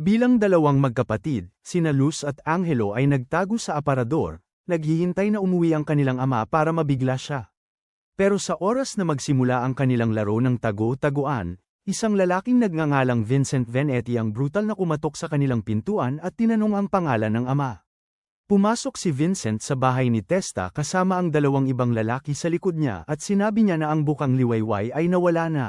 Bilang dalawang magkapatid, sina Luz at Angelo ay nagtago sa aparador, naghihintay na umuwi ang kanilang ama para mabigla siya. Pero sa oras na magsimula ang kanilang laro ng tago-taguan, isang lalaking nagngangalang Vincent Venetti ang brutal na kumatok sa kanilang pintuan at tinanong ang pangalan ng ama. Pumasok si Vincent sa bahay ni Testa kasama ang dalawang ibang lalaki sa likod niya at sinabi niya na ang bukang liwayway ay nawala na.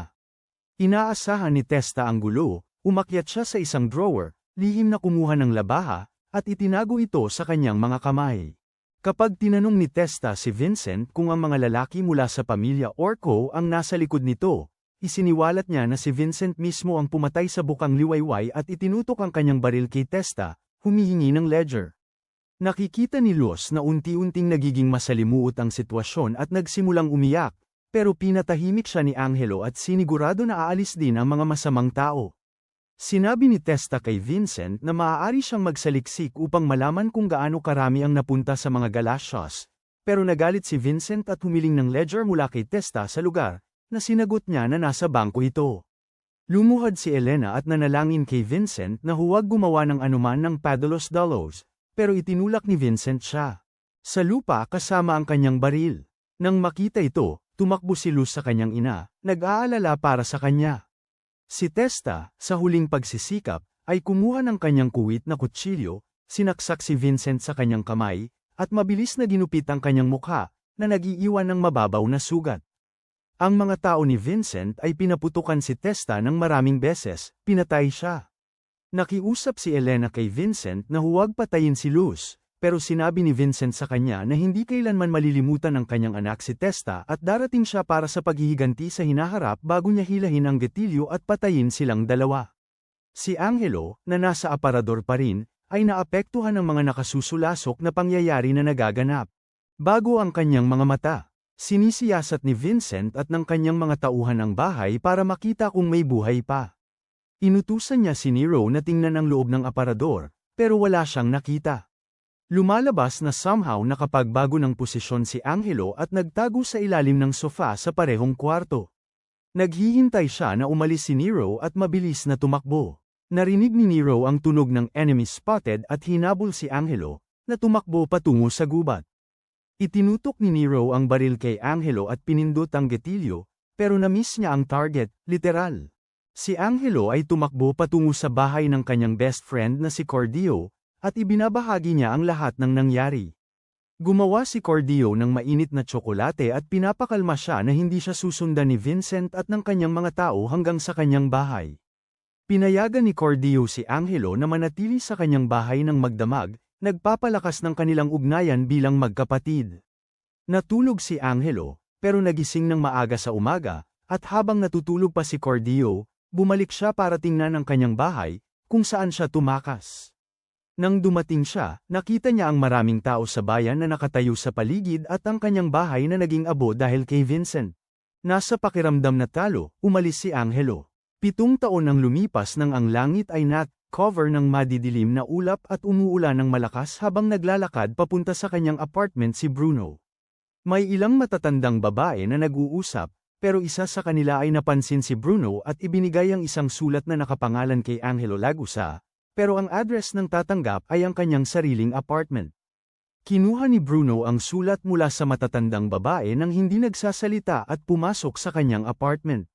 Inaasahan ni Testa ang gulo. Umakyat siya sa isang drawer, lihim na kumuha ng labaha, at itinago ito sa kanyang mga kamay. Kapag tinanong ni Testa si Vincent kung ang mga lalaki mula sa pamilya Orco ang nasa likod nito, isiniwalat niya na si Vincent mismo ang pumatay sa bukang liwayway at itinutok ang kanyang baril kay Testa, humihingi ng ledger. Nakikita ni Luz na unti-unting nagiging masalimuot ang sitwasyon at nagsimulang umiyak, pero pinatahimik siya ni Angelo at sinigurado na aalis din ang mga masamang tao. Sinabi ni Testa kay Vincent na maaari siyang magsaliksik upang malaman kung gaano karami ang napunta sa mga Galatios, pero nagalit si Vincent at humiling ng ledger mula kay Testa sa lugar, na sinagot niya na nasa bangko ito. Lumuhad si Elena at nanalangin kay Vincent na huwag gumawa ng anuman ng padalos-dalos, pero itinulak ni Vincent siya sa lupa kasama ang kanyang baril. Nang makita ito, tumakbo si Luz sa kanyang ina, nag-aalala para sa kanya. Si Testa, sa huling pagsisikap, ay kumuha ng kanyang kuwit na kutsilyo, sinaksak si Vincent sa kanyang kamay, at mabilis na ginupit ang kanyang mukha, na nag-iiwan ng mababaw na sugat. Ang mga tao ni Vincent ay pinaputukan si Testa ng maraming beses, pinatay siya. Nakiusap si Elena kay Vincent na huwag patayin si Luz, pero sinabi ni Vincent sa kanya na hindi kailanman malilimutan ng kanyang anak si Testa at darating siya para sa paghihiganti sa hinaharap bago niya hilahin ang gatilyo at patayin silang dalawa. Si Angelo, na nasa aparador pa rin, ay naapektuhan ng mga nakasusulasok na pangyayari na nagaganap. Bago ang kanyang mga mata, sinisiyasat ni Vincent at ng kanyang mga tauhan ang bahay para makita kung may buhay pa. Inutusan niya si Nero na tingnan ang loob ng aparador, pero wala siyang nakita. Lumalabas na somehow nakapagbago ng posisyon si Angelo at nagtago sa ilalim ng sofa sa parehong kwarto. Naghihintay siya na umalis si Nero at mabilis na tumakbo. Narinig ni Nero ang tunog ng enemy spotted at hinabol si Angelo, na tumakbo patungo sa gubat. Itinutok ni Nero ang baril kay Angelo at pinindot ang gatilyo, pero na-miss niya ang target, literal. Si Angelo ay tumakbo patungo sa bahay ng kanyang best friend na si Cordio, at ibinabahagi niya ang lahat ng nangyari. Gumawa si Cordio ng mainit na tsokolate at pinapakalma siya na hindi siya susundan ni Vincent at ng kanyang mga tao hanggang sa kanyang bahay. Pinayagan ni Cordio si Angelo na manatili sa kanyang bahay ng magdamag, nagpapalakas ng kanilang ugnayan bilang magkapatid. Natulog si Angelo, pero nagising ng maaga sa umaga, at habang natutulog pa si Cordio, bumalik siya para tingnan ang kanyang bahay, kung saan siya tumakas. Nang dumating siya, nakita niya ang maraming tao sa bayan na nakatayo sa paligid at ang kanyang bahay na naging abo dahil kay Vincent. Nasa pakiramdam na talo, umalis si Angelo. 7 taon ang lumipas nang ang langit ay cover ng madidilim na ulap at umuulan ng malakas habang naglalakad papunta sa kanyang apartment si Bruno. May ilang matatandang babae na nag-uusap, pero isa sa kanila ay napansin si Bruno at ibinigay ang isang sulat na nakapangalan kay Angelo Lagusa. Pero ang address ng tatanggap ay ang kanyang sariling apartment. Kinuha ni Bruno ang sulat mula sa matatandang babae nang hindi nagsasalita at pumasok sa kanyang apartment.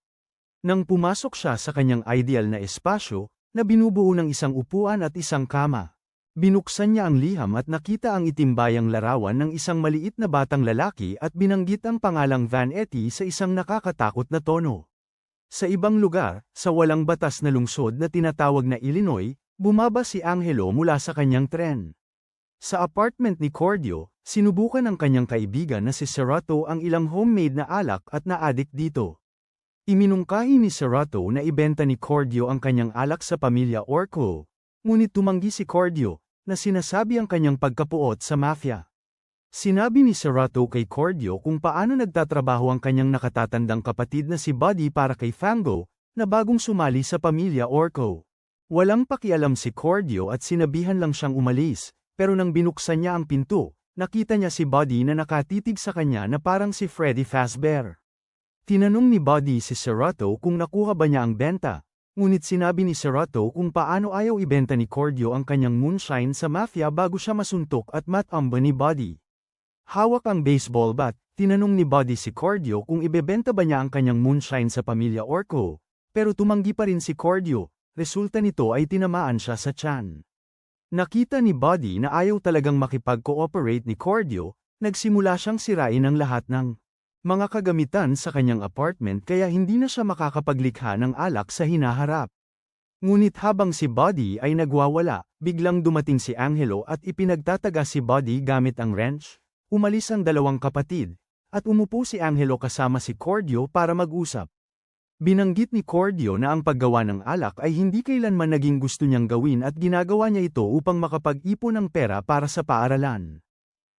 Nang pumasok siya sa kanyang ideal na espasyo, na binubuo ng isang upuan at isang kama. Binuksan niya ang liham at nakita ang itimbayang larawan ng isang maliit na batang lalaki at binanggit ang pangalang Vanetti sa isang nakakatakot na tono. Sa ibang lugar, sa walang batas na lungsod na tinatawag na Illinois, bumaba si Angelo mula sa kanyang tren. Sa apartment ni Cordio, sinubukan ng kanyang kaibigan na si Serato ang ilang homemade na alak at na-addict dito. Iminungkahi ni Serato na ibenta ni Cordio ang kanyang alak sa pamilya Orco, ngunit tumanggi si Cordio, na sinasabi ang kanyang pagkapuot sa mafia. Sinabi ni Serato kay Cordio kung paano nagtatrabaho ang kanyang nakatatandang kapatid na si Buddy para kay Fango, na bagong sumali sa pamilya Orco. Walang pakialam si Cordio at sinabihan lang siyang umalis, pero nang binuksan niya ang pinto, nakita niya si Buddy na nakatitig sa kanya na parang si Freddy Fazbear. Tinanong ni Buddy si Serato kung nakuha ba niya ang benta, Ngunit sinabi ni Serato kung paano ayaw ibenta ni Cordio ang kanyang moonshine sa mafia bago siya masuntok at matamba ni Buddy. Hawak ang baseball bat, tinanong ni Buddy si Cordio kung ibebenta ba niya ang kanyang moonshine sa pamilya Orco, pero tumanggi pa rin si Cordio, resulta nito ay tinamaan siya sa tiyan. Nakita ni Buddy na ayaw talagang makipag-cooperate ni Cordio, nagsimula siyang sirain ang lahat ng mga kagamitan sa kanyang apartment kaya hindi na siya makakapaglikha ng alak sa hinaharap. Ngunit habang si Buddy ay nagwawala, biglang dumating si Angelo at ipinagtataga si Buddy gamit ang wrench. Umalis ang dalawang kapatid, at umupo si Angelo kasama si Cordio para mag-usap. Binanggit ni Cordio na ang paggawa ng alak ay hindi kailanman naging gusto niyang gawin at ginagawa niya ito upang makapag-ipon ng pera para sa paaralan.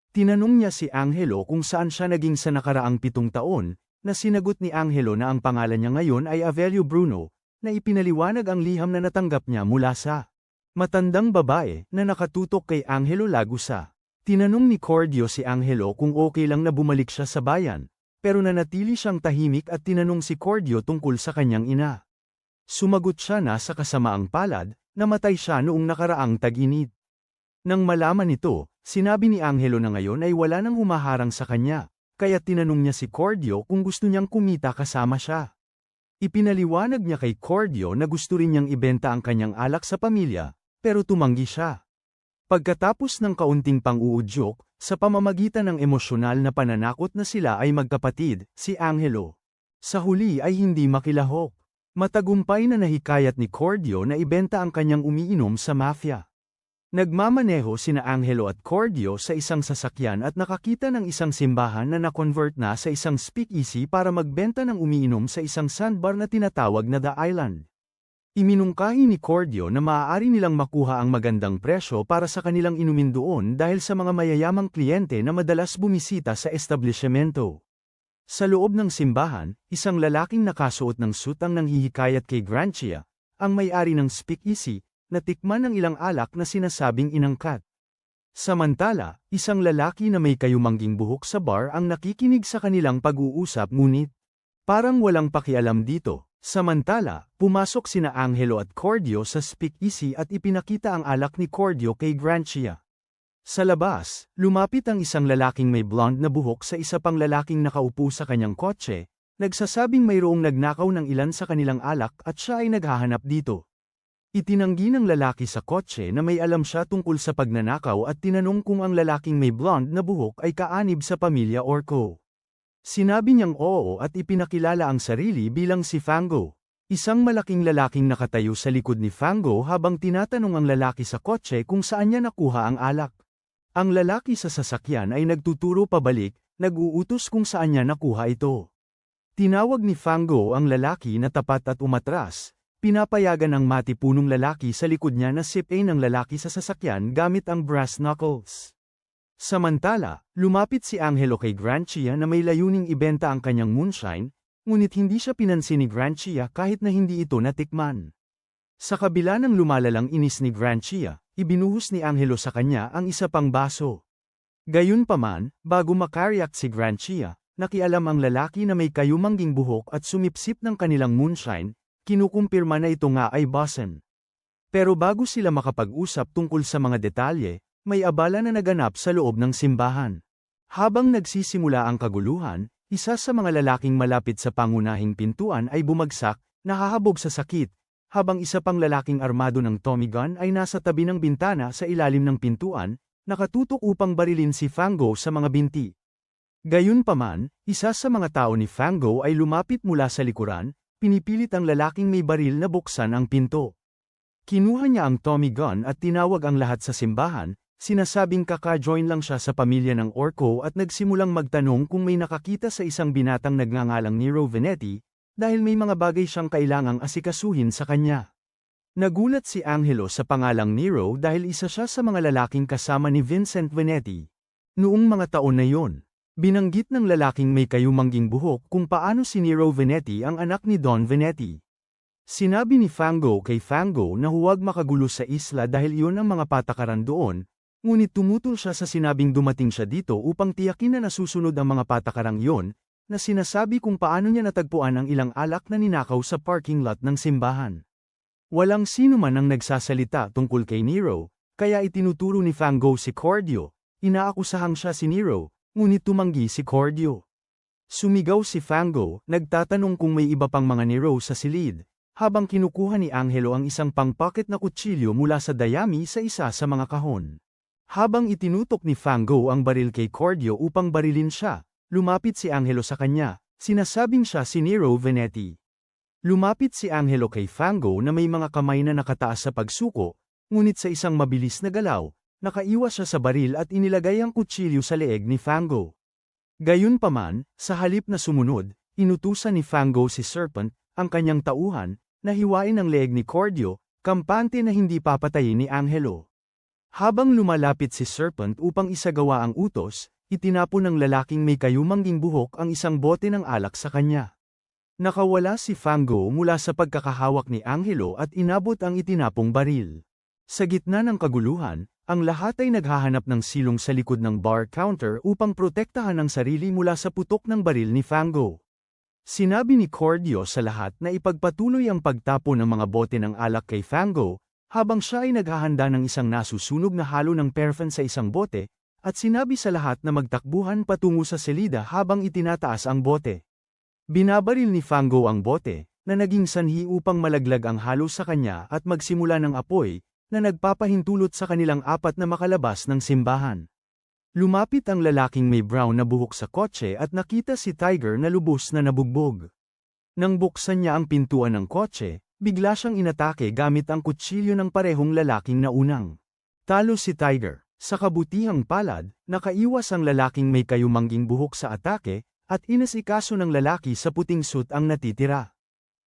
Tinanong niya si Angelo kung saan siya naging sa nakaraang 7 taon, na sinagot ni Angelo na ang pangalan niya ngayon ay Avelio Bruno, na ipinaliwanag ang liham na natanggap niya mula sa matandang babae na nakatutok kay Angelo Lagusa. Tinanong ni Cordio si Angelo kung okay lang na bumalik siya sa bayan, pero nanatili siyang tahimik at tinanong si Cordio tungkol sa kanyang ina. Sumagot siya na sa kasamaang palad, namatay siya noong nakaraang tag-init. Nang malaman ito, sinabi ni Angelo na ngayon ay wala nang humaharang sa kanya, kaya tinanong niya si Cordio kung gusto niyang kumita kasama siya. Ipinaliwanag niya kay Cordio na gusto rin niyang ibenta ang kanyang alak sa pamilya, pero tumanggi siya. Pagkatapos ng kaunting pang-uudyok, sa pamamagitan ng emosyonal na pananakot na sila ay magkapatid, si Angelo. Sa huli ay hindi makilahok. Matagumpay na nahikayat ni Cordio na ibenta ang kanyang umiinom sa mafia. Nagmamaneho sina Angelo at Cordio sa isang sasakyan at nakakita ng isang simbahan na na-convert na sa isang speakeasy para magbenta ng umiinom sa isang sandbar na tinatawag na The Island. Iminungkahi ni Cordio na maaari nilang makuha ang magandang presyo para sa kanilang inumin doon dahil sa mga mayayamang kliyente na madalas bumisita sa establishmento. Sa loob ng simbahan, isang lalaking nakasuot ng suit ang nanghihikayat kay Grancia, ang may-ari ng speakeasy, natikman ng ilang alak na sinasabing inangkat. Samantala, isang lalaki na may kayumangging buhok sa bar ang nakikinig sa kanilang pag-uusap ngunit parang walang pakialam dito. Samantala, pumasok sina Angelo at Cordio sa speakeasy at ipinakita ang alak ni Cordio kay Grancia. Sa labas, lumapit ang isang lalaking may blonde na buhok sa isa pang lalaking nakaupo sa kanyang kotse, nagsasabing mayroong nagnakaw ng ilan sa kanilang alak at siya ay naghahanap dito. Itinanggi ng lalaki sa kotse na may alam siya tungkol sa pagnanakaw at tinanong kung ang lalaking may blonde na buhok ay kaanib sa pamilya Orco. Sinabi niyang oo at ipinakilala ang sarili bilang si Fango, isang malaking lalaking nakatayo sa likod ni Fango habang tinatanong ang lalaki sa kotse kung saan niya nakuha ang alak. Ang lalaki sa sasakyan ay nagtuturo pabalik, nag-uutos kung saan niya nakuha ito. Tinawag ni Fango ang lalaki na tapat at umatras. Pinapayagan ang matipunong lalaki sa likod niya na sipin ng lalaki sa sasakyan gamit ang brass knuckles. Samantala, lumapit si Angelo kay Grancia na may layuning ibenta ang kanyang moonshine, ngunit hindi siya pinansin ni Grancia kahit na hindi ito natikman. Sa kabila ng lumalalang inis ni Grancia, ibinuhos ni Angelo sa kanya ang isa pang baso. Gayunpaman, bago makareact si Grancia, nakialam ang lalaki na may kayumangging buhok at sumipsip ng kanilang moonshine, kinukumpirma na ito nga ay Boston. Pero bago sila makapag-usap tungkol sa mga detalye, may abala na naganap sa loob ng simbahan. Habang nagsisimula ang kaguluhan, isa sa mga lalaking malapit sa pangunahing pintuan ay bumagsak, nahahabog sa sakit, habang isa pang lalaking armado ng Tommy gun ay nasa tabi ng bintana sa ilalim ng pintuan, nakatutok upang barilin si Fango sa mga binti. Gayunpaman, isa sa mga tao ni Fango ay lumapit mula sa likuran, pinipilit ang lalaking may baril na buksan ang pinto. Kinuha niya ang Tommy gun at tinawag ang lahat sa simbahan, sinasabing kaka-join lang siya sa pamilya ng Orco at nagsimulang magtanong kung may nakakita sa isang binatang nagngangalang Nero Venetti, dahil may mga bagay siyang kailangang asikasuhin sa kanya. Nagulat si Angelo sa pangalang Nero dahil isa siya sa mga lalaking kasama ni Vincent Venetti. Noong mga taon na yon, binanggit ng lalaking may kayumangging buhok kung paano si Nero Venetti ang anak ni Don Venetti. Sinabi ni Fango kay Fango na huwag makagulo sa isla dahil iyon ang mga patakaran doon, ngunit tumutol siya sa sinabing dumating siya dito upang tiyakin na nasusunod ang mga patakarang iyon, na sinasabi kung paano niya natagpuan ang ilang alak na ninakaw sa parking lot ng simbahan. Walang sino man ang nagsasalita tungkol kay Nero, kaya itinuturo ni Fango si Cordio. Inaakusahang siya si Nero, ngunit tumanggi si Cordio. Sumigaw si Fango, nagtatanong kung may iba pang mga Nero sa silid, habang kinukuha ni Angelo ang isang pang-pocket na kutsilyo mula sa dayami sa isa sa mga kahon. Habang itinutok ni Fango ang baril kay Cordio upang barilin siya, lumapit si Angelo sa kanya, sinasabing siya si Nero Venetti. Lumapit si Angelo kay Fango na may mga kamay na nakataas sa pagsuko, ngunit sa isang mabilis na galaw, nakaiwas siya sa baril at inilagay ang kutsilyo sa leeg ni Fango. Gayunpaman, sa halip na sumunod, inutusan ni Fango si Serpent, ang kanyang tauhan, na hiwain ang leeg ni Cordio, kampante na hindi papatayin ni Angelo. Habang lumalapit si Serpent upang isagawa ang utos, itinapon ng lalaking may kayumangging buhok ang isang bote ng alak sa kanya. Nakawala si Fango mula sa pagkakahawak ni Angelo at inabot ang itinapong baril. Sa gitna ng kaguluhan, ang lahat ay naghahanap ng silong sa likod ng bar counter upang protektahan ang sarili mula sa putok ng baril ni Fango. Sinabi ni Cordio sa lahat na ipagpatuloy ang pagtapon ng mga bote ng alak kay Fango, habang siya ay naghahanda ng isang nasusunog na halo ng paraffin sa isang bote, at sinabi sa lahat na magtakbuhan patungo sa selida habang itinataas ang bote. Binabaril ni Fango ang bote, na naging sanhi upang malaglag ang halo sa kanya at magsimula ng apoy, na nagpapahintulot sa kanilang apat na makalabas ng simbahan. Lumapit ang lalaking may brown na buhok sa kotse at nakita si Tiger na lubos na nabugbog. Nang buksan niya ang pintuan ng kotse, bigla siyang inatake gamit ang kutsilyo ng parehong lalaking naunang. Talo si Tiger. Sa kabutihang palad, nakaiwas ang lalaking may kayumangging buhok sa atake, at inasikaso ng lalaki sa puting suit ang natitira.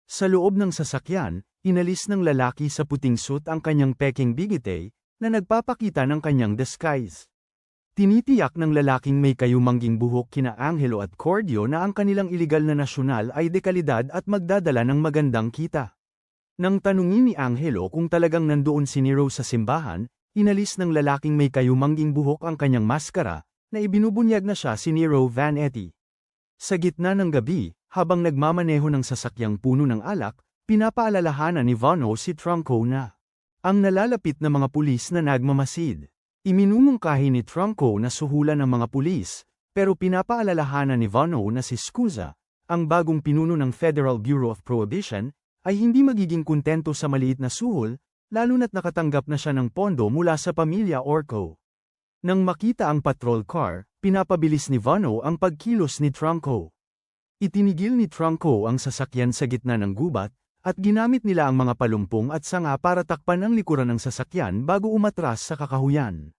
Sa loob ng sasakyan, inalis ng lalaki sa puting suit ang kanyang peking bigete, na nagpapakita ng kanyang disguise. Tinitiyak ng lalaking may kayumangging buhok kina Angelo at Cordio na ang kanilang iligal na nasyonal ay dekalidad at magdadala ng magandang kita. Nang tanungin ni Angelo kung talagang nandoon si Nero sa simbahan, inalis ng lalaking may kayumangging buhok ang kanyang maskara, na ibinubunyag na siya si Nero Vanetti. Sa gitna ng gabi, habang nagmamaneho ng sasakyang puno ng alak, pinapaalalahanan ni Vano si Trunco na ang nalalapit na mga pulis na nagmamasid. Iminumungkahi ni Trunco na suhulan ng mga pulis, pero pinapaalalahanan ni Vano na si Scusa, ang bagong pinuno ng Federal Bureau of Prohibition, ay hindi magiging kontento sa maliit na suhol, lalo na't nakatanggap na siya ng pondo mula sa pamilya Orco. Nang makita ang patrol car, pinapabilis ni Vano ang pagkilos ni Trunco. Itinigil ni Trunco ang sasakyan sa gitna ng gubat, at ginamit nila ang mga palumpong at sanga para takpan ang likuran ng sasakyan bago umatras sa kakahuyan.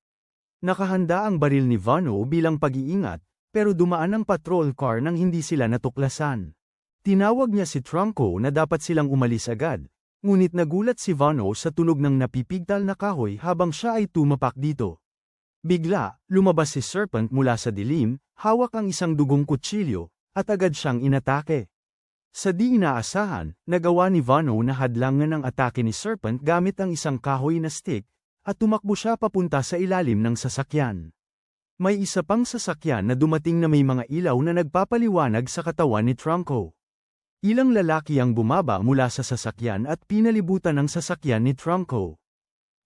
Nakahanda ang baril ni Vano bilang pag-iingat, pero dumaan ang patrol car nang hindi sila natuklasan. Tinawag niya si Trunco na dapat silang umalis agad, ngunit nagulat si Vano sa tunog ng napipigtal na kahoy habang siya ay tumapak dito. Bigla, lumabas si Serpent mula sa dilim, hawak ang isang dugong kutsilyo, at agad siyang inatake. Sa di inaasahan, nagawa ni Vano na hadlangan ang atake ni Serpent gamit ang isang kahoy na stick, at tumakbo siya papunta sa ilalim ng sasakyan. May isa pang sasakyan na dumating na may mga ilaw na nagpapaliwanag sa katawan ni Trunco. Ilang lalaki ang bumaba mula sa sasakyan at pinalibutan ang sasakyan ni Trunco.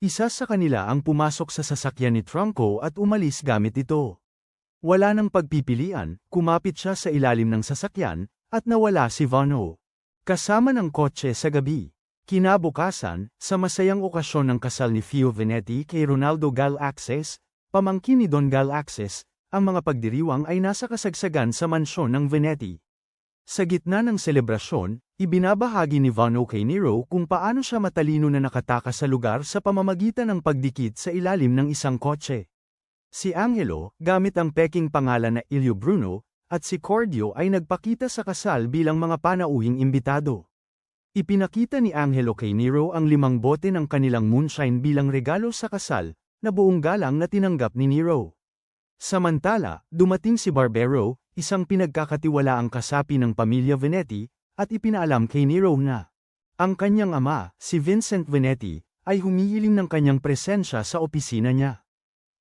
Isa sa kanila ang pumasok sa sasakyan ni Trunco at umalis gamit ito. Wala nang pagpipilian, kumapit siya sa ilalim ng sasakyan, at nawala si Vano. Kasama ng kotse sa gabi. Kinabukasan, sa masayang okasyon ng kasal ni Fio Venetti kay Ronaldo Galaxes, pamangkin ni Don Galaxes, ang mga pagdiriwang ay nasa kasagsagan sa mansyon ng Venetti. Sa gitna ng selebrasyon, ibinabahagi ni Vano kay Nero kung paano siya matalino na nakatakas sa lugar sa pamamagitan ng pagdikit sa ilalim ng isang kotse. Si Angelo, gamit ang peking pangalan na Ilio Bruno, at si Cordio ay nagpakita sa kasal bilang mga panauhing imbitado. Ipinakita ni Angelo kay Nero ang 5 bote ng kanilang moonshine bilang regalo sa kasal, na buong galang na tinanggap ni Nero. Samantala, dumating si Barbero, isang pinagkakatiwalaang kasapi ng pamilya Venetti, at ipinaalam kay Nero na ang kanyang ama, si Vincent Venetti, ay humihiling ng kanyang presensya sa opisina niya.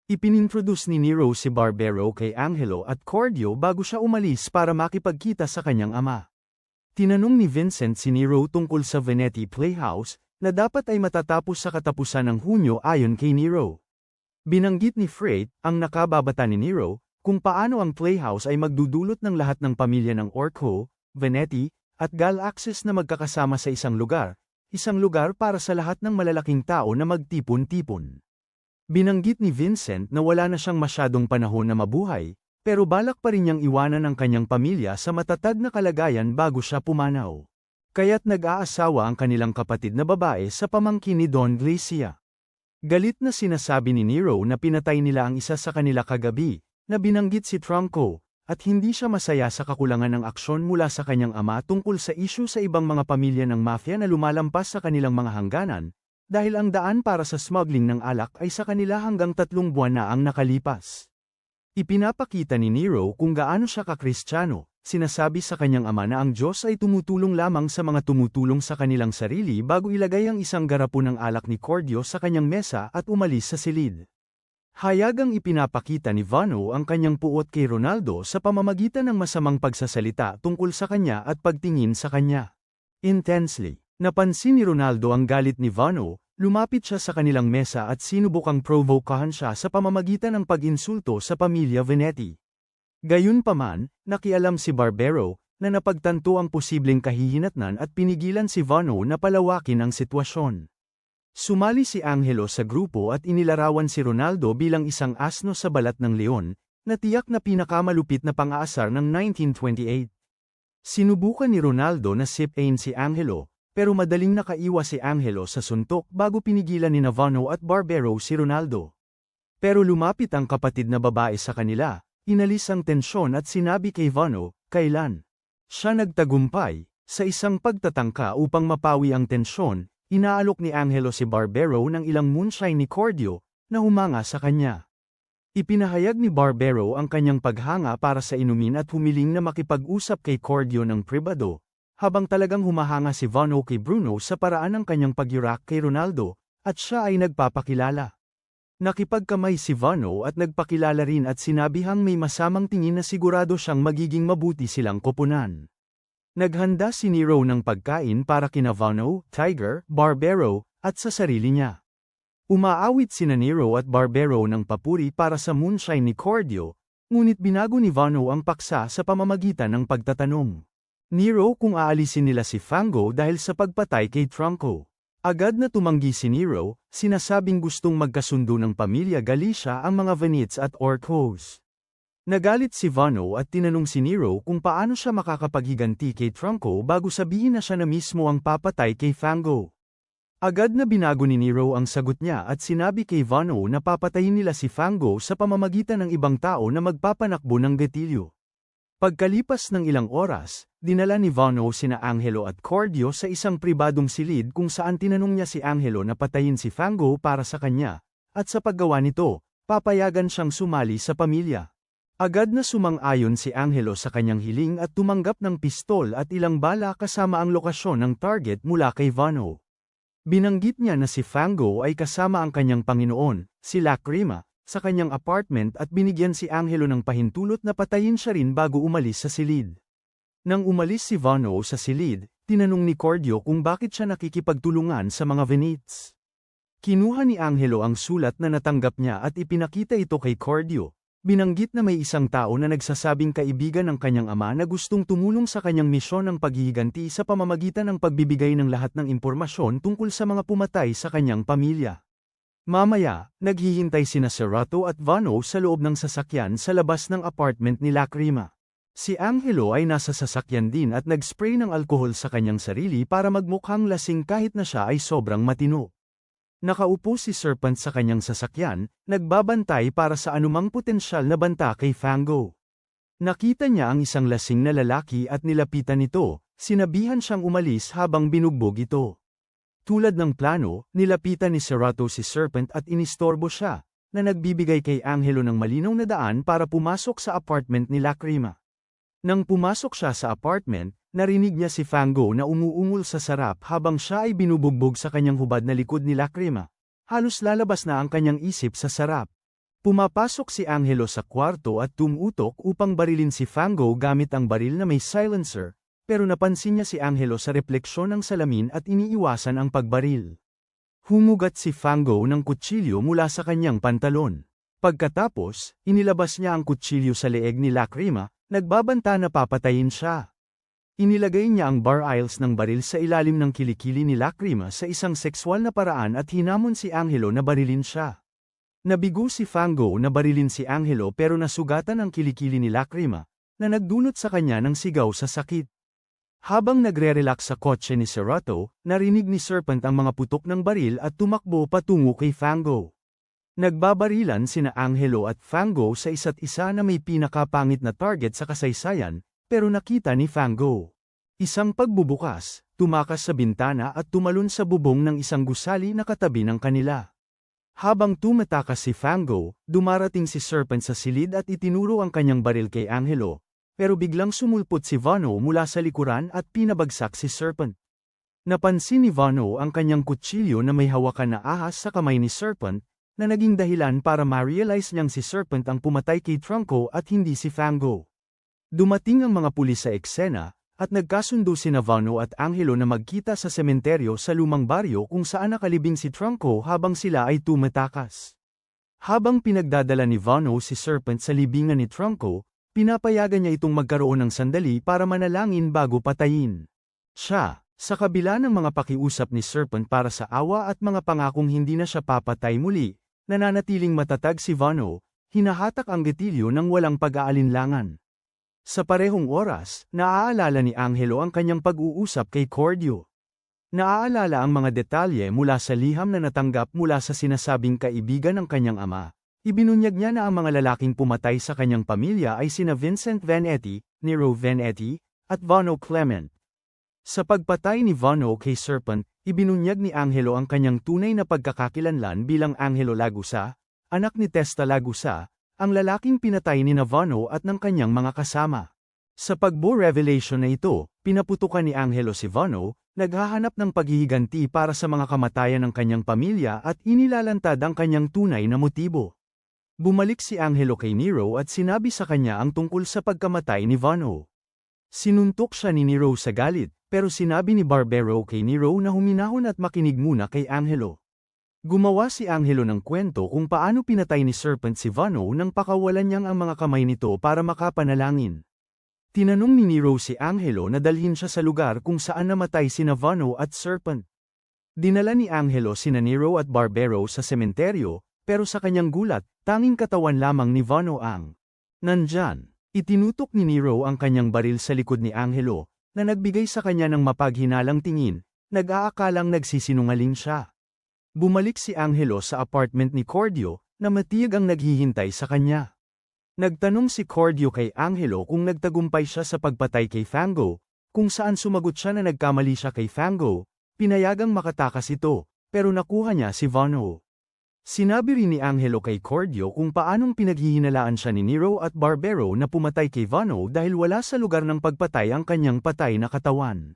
Ipinintroduce ni Nero si Barbero kay Angelo at Cordio bago siya umalis para makipagkita sa kanyang ama. Tinanong ni Vincent si Nero tungkol sa Venetti Playhouse, na dapat ay matatapos sa katapusan ng Hunyo ayon kay Nero. Binanggit ni Freight, ang nakababata ni Nero, kung paano ang Playhouse ay magdudulot ng lahat ng pamilya ng Orco, Veneti, at Galaxis na magkakasama sa isang lugar para sa lahat ng malalaking tao na magtipon-tipon. Binanggit ni Vincent na wala na siyang masyadong panahon na mabuhay, pero balak pa rin niyang iwanan ang kanyang pamilya sa matatag na kalagayan bago siya pumanaw. Kaya't nag-aasawa ang kanilang kapatid na babae sa pamangkin ni Don Glacia. Galit na sinasabi ni Nero na pinatay nila ang isa sa kanila kagabi, na binanggit si Trunco, at hindi siya masaya sa kakulangan ng aksyon mula sa kanyang ama tungkol sa isyu sa ibang mga pamilya ng mafia na lumalampas sa kanilang mga hangganan, dahil ang daan para sa smuggling ng alak ay sa kanila hanggang 3 buwan na ang nakalipas. Ipinapakita ni Nero kung gaano siya kakristyano, sinasabi sa kanyang ama na ang Diyos ay tumutulong lamang sa mga tumutulong sa kanilang sarili bago ilagay ang isang garapon ng alak ni Cordio sa kanyang mesa at umalis sa silid. Hayagang ipinapakita ni Vano ang kanyang puot kay Ronaldo sa pamamagitan ng masamang pagsasalita tungkol sa kanya at pagtingin sa kanya. Intensely. Napansin ni Ronaldo ang galit ni Vano, lumapit siya sa kanilang mesa at sinubukang provokahan siya sa pamamagitan ng pag-insulto sa pamilya Veneti. Gayunpaman, nakialam si Barbero, na napagtanto ang posibleng kahihinatnan at pinigilan si Vano na palawakin ang sitwasyon. Sumali si Angelo sa grupo at inilarawan si Ronaldo bilang isang asno sa balat ng leon, na tiyak na pinakamalupit na pang-aasar ng 1928. Sinubukan ni Ronaldo na sip-ain si Angelo, pero madaling nakaiwas si Angelo sa suntok bago pinigilan ni Navano at Barbero si Ronaldo. Pero lumapit ang kapatid na babae sa kanila, inalis ang tensyon at sinabi kay Vano, kailan siya nagtagumpay, sa isang pagtatangka upang mapawi ang tensyon, inaalok ni Angelo si Barbero ng ilang moonshine ni Cordio, na humanga sa kanya. Ipinahayag ni Barbero ang kanyang paghanga para sa inumin at humiling na makipag-usap kay Cordio ng pribado, habang talagang humahanga si Vano kay Bruno sa paraan ng kanyang pagyurak kay Ronaldo, at siya ay nagpapakilala. Nakipagkamay si Vano at nagpakilala rin at sinabihang may masamang tingin na sigurado siyang magiging mabuti silang koponan. Naghanda si Nero ng pagkain para kina Vano, Tiger, Barbero, at sa sarili niya. Umaawit sina Nero at Barbero ng papuri para sa moonshine ni Cordio, ngunit binago ni Vano ang paksa sa pamamagitan ng pagtatanong. Nero kung aalisin nila si Fango dahil sa pagpatay kay Trunco. Agad na tumanggi si Nero, sinasabing gustong magkasundo ng pamilya Galicia ang mga Venets at Orcos. Nagalit si Vano at tinanong si Nero kung paano siya makakapaghiganti kay Trunco bago sabihin na siya na mismo ang papatay kay Fango. Agad na binago ni Nero ang sagot niya at sinabi kay Vano na papatayin nila si Fango sa pamamagitan ng ibang tao na magpapanakbo ng gatilyo. Pagkalipas ng ilang oras, dinala ni Vano sina Angelo at Cordio sa isang pribadong silid kung saan tinanong niya si Angelo na patayin si Fango para sa kanya, at sa paggawa nito, papayagan siyang sumali sa pamilya. Agad na sumang-ayon si Angelo sa kanyang hiling at tumanggap ng pistol at ilang bala kasama ang lokasyon ng target mula kay Vano. Binanggit niya na si Fango ay kasama ang kanyang Panginoon, si Lacrima, sa kanyang apartment at binigyan si Angelo ng pahintulot na patayin siya rin bago umalis sa silid. Nang umalis si Vano sa silid, tinanong ni Cordio kung bakit siya nakikipagtulungan sa mga Venets. Kinuha ni Angelo ang sulat na natanggap niya at ipinakita ito kay Cordio. Binanggit na may isang tao na nagsasabing kaibigan ng kanyang ama na gustong tumulong sa kanyang misyon ng paghihiganti sa pamamagitan ng pagbibigay ng lahat ng impormasyon tungkol sa mga pumatay sa kanyang pamilya. Mamaya, naghihintay sina Serrato at Vano sa loob ng sasakyan sa labas ng apartment ni Lacrima. Si Angelo ay nasa sasakyan din at nag-spray ng alkohol sa kanyang sarili para magmukhang lasing kahit na siya ay sobrang matino. Nakaupo si Serpent sa kanyang sasakyan, nagbabantay para sa anumang potensyal na banta kay Fango. Nakita niya ang isang lasing na lalaki at nilapitan ito, sinabihan siyang umalis habang binugbog ito. Tulad ng plano, nilapitan ni Serrato si Serpent at inistorbo siya, na nagbibigay kay Angelo ng malinaw na daan para pumasok sa apartment ni Lacrima. Nang pumasok siya sa apartment, narinig niya si Fango na umuungol sa sarap habang siya ay binubugbog sa kanyang hubad na likod ni Lacrima. Halos lalabas na ang kanyang isip sa sarap. Pumapasok si Angelo sa kwarto at tumutok upang barilin si Fango gamit ang baril na may silencer, pero napansin niya si Angelo sa refleksyon ng salamin at iniiwasan ang pagbaril. Humugat si Fango ng kutsilyo mula sa kanyang pantalon. Pagkatapos, inilabas niya ang kutsilyo sa leeg ni Lacrima, nagbabanta na papatayin siya. Inilagay niya ang bar aisles ng baril sa ilalim ng kilikili ni Lacrima sa isang sekswal na paraan at hinamon si Angelo na barilin siya. Nabigo si Fango na barilin si Angelo pero nasugatan ang kilikili ni Lacrima, na nagdulot sa kanya ng sigaw sa sakit. Habang nagre-relax sa kotse ni Serrato, narinig ni Serpent ang mga putok ng baril at tumakbo patungo kay Fango. Nagbabarilan sina Angelo at Fango sa isa't isa na may pinakapangit na target sa kasaysayan, pero nakita ni Fango. Isang pagbubukas, tumakas sa bintana at tumalon sa bubong ng isang gusali na katabi ng kanila. Habang tumatakas si Fango, dumarating si Serpent sa silid at itinuro ang kanyang baril kay Angelo, pero biglang sumulpot si Vano mula sa likuran at pinabagsak si Serpent. Napansin ni Vano ang kanyang kutsilyo na may hawakan na ahas sa kamay ni Serpent, na naging dahilan para ma-realize niyang si Serpent ang pumatay kay Trunco at hindi si Fango. Dumating ang mga pulis sa eksena, at nagkasundo sina Vano at Angelo na magkita sa sementeryo sa lumang baryo kung saan nakalibing si Trunco habang sila ay tumatakas. Habang pinagdadala ni Vano si Serpent sa libingan ni Trunco, pinapayagan niya itong magkaroon ng sandali para manalangin bago patayin siya. Sa kabila ng mga pakiusap ni Serpent para sa awa at mga pangakong hindi na siya papatay muli, nananatiling matatag si Vano, hinahatak ang gatilyo ng walang pag-aalinlangan. Sa parehong oras, naaalala ni Angelo ang kanyang pag-uusap kay Cordio. Naaalala ang mga detalye mula sa liham na natanggap mula sa sinasabing kaibigan ng kanyang ama. Ibinunyag niya na ang mga lalaking pumatay sa kanyang pamilya ay sina Vincent Vanetti, Nero Vanetti, at Vano Clement. Sa pagpatay ni Vano kay Serpent, ibinunyag ni Angelo ang kanyang tunay na pagkakakilanlan bilang Angelo Lagusa, anak ni Testa Lagusa, ang lalaking pinatay ni Vano at ng kanyang mga kasama. Sa pagbo-revelation na ito, pinaputukan ni Angelo si Vano, naghahanap ng paghihiganti para sa mga kamatayan ng kanyang pamilya at inilalantad ang kanyang tunay na motibo. Bumalik si Angelo kay Nero at sinabi sa kanya ang tungkol sa pagkamatay ni Vano. Sinuntok siya ni Nero sa galit, pero sinabi ni Barbero kay Nero na huminahon at makinig muna kay Angelo. Gumawa si Angelo ng kwento kung paano pinatay ni Serpent si Vano nang pakawalan niyang ang mga kamay nito para makapanalangin. Tinanong ni Nero si Angelo na dalhin siya sa lugar kung saan namatay sina Vano at Serpent. Dinala ni Angelo sina Nero at Barbero sa sementeryo, pero sa kanyang gulat, tanging katawan lamang ni Vano ang nandyan. Itinutok ni Nero ang kanyang baril sa likod ni Angelo, na nagbigay sa kanya ng mapaghinalang tingin, nag-aakalang nagsisinungaling siya. Bumalik si Angelo sa apartment ni Cordio, na matiyag ang naghihintay sa kanya. Nagtanong si Cordio kay Angelo kung nagtagumpay siya sa pagpatay kay Fango, kung saan sumagot siya na nagkamali siya kay Fango, pinayagang makatakas ito, pero nakuha niya si Vano. Sinabi rin ni Angelo kay Cordio kung paanong pinaghihinalaan siya ni Nero at Barbero na pumatay kay Vano dahil wala sa lugar ng pagpatay ang kanyang patay na katawan.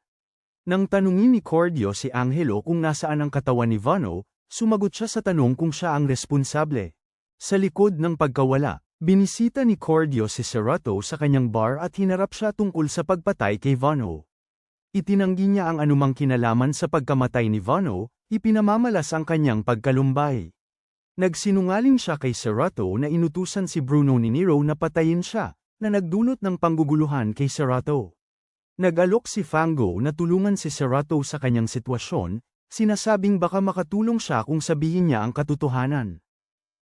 Nang tanungin ni Cordio si Angelo kung nasaan ang katawan ni Vano, sumagot siya sa tanong kung siya ang responsable. Sa likod ng pagkawala, binisita ni Cordio si Serrato sa kanyang bar at hinarap siya tungkol sa pagpatay kay Vano. Itinanggi niya ang anumang kinalaman sa pagkamatay ni Vano, ipinamamalas ang kanyang pagkalumbay. Nagsinungaling siya kay Serrato na inutusan si Bruno ni Nero na patayin siya, na nagdulot ng pangguguluhan kay Serrato. Nag-alok si Fango na tulungan si Serrato sa kanyang sitwasyon, sinasabing baka makatulong siya kung sabihin niya ang katotohanan.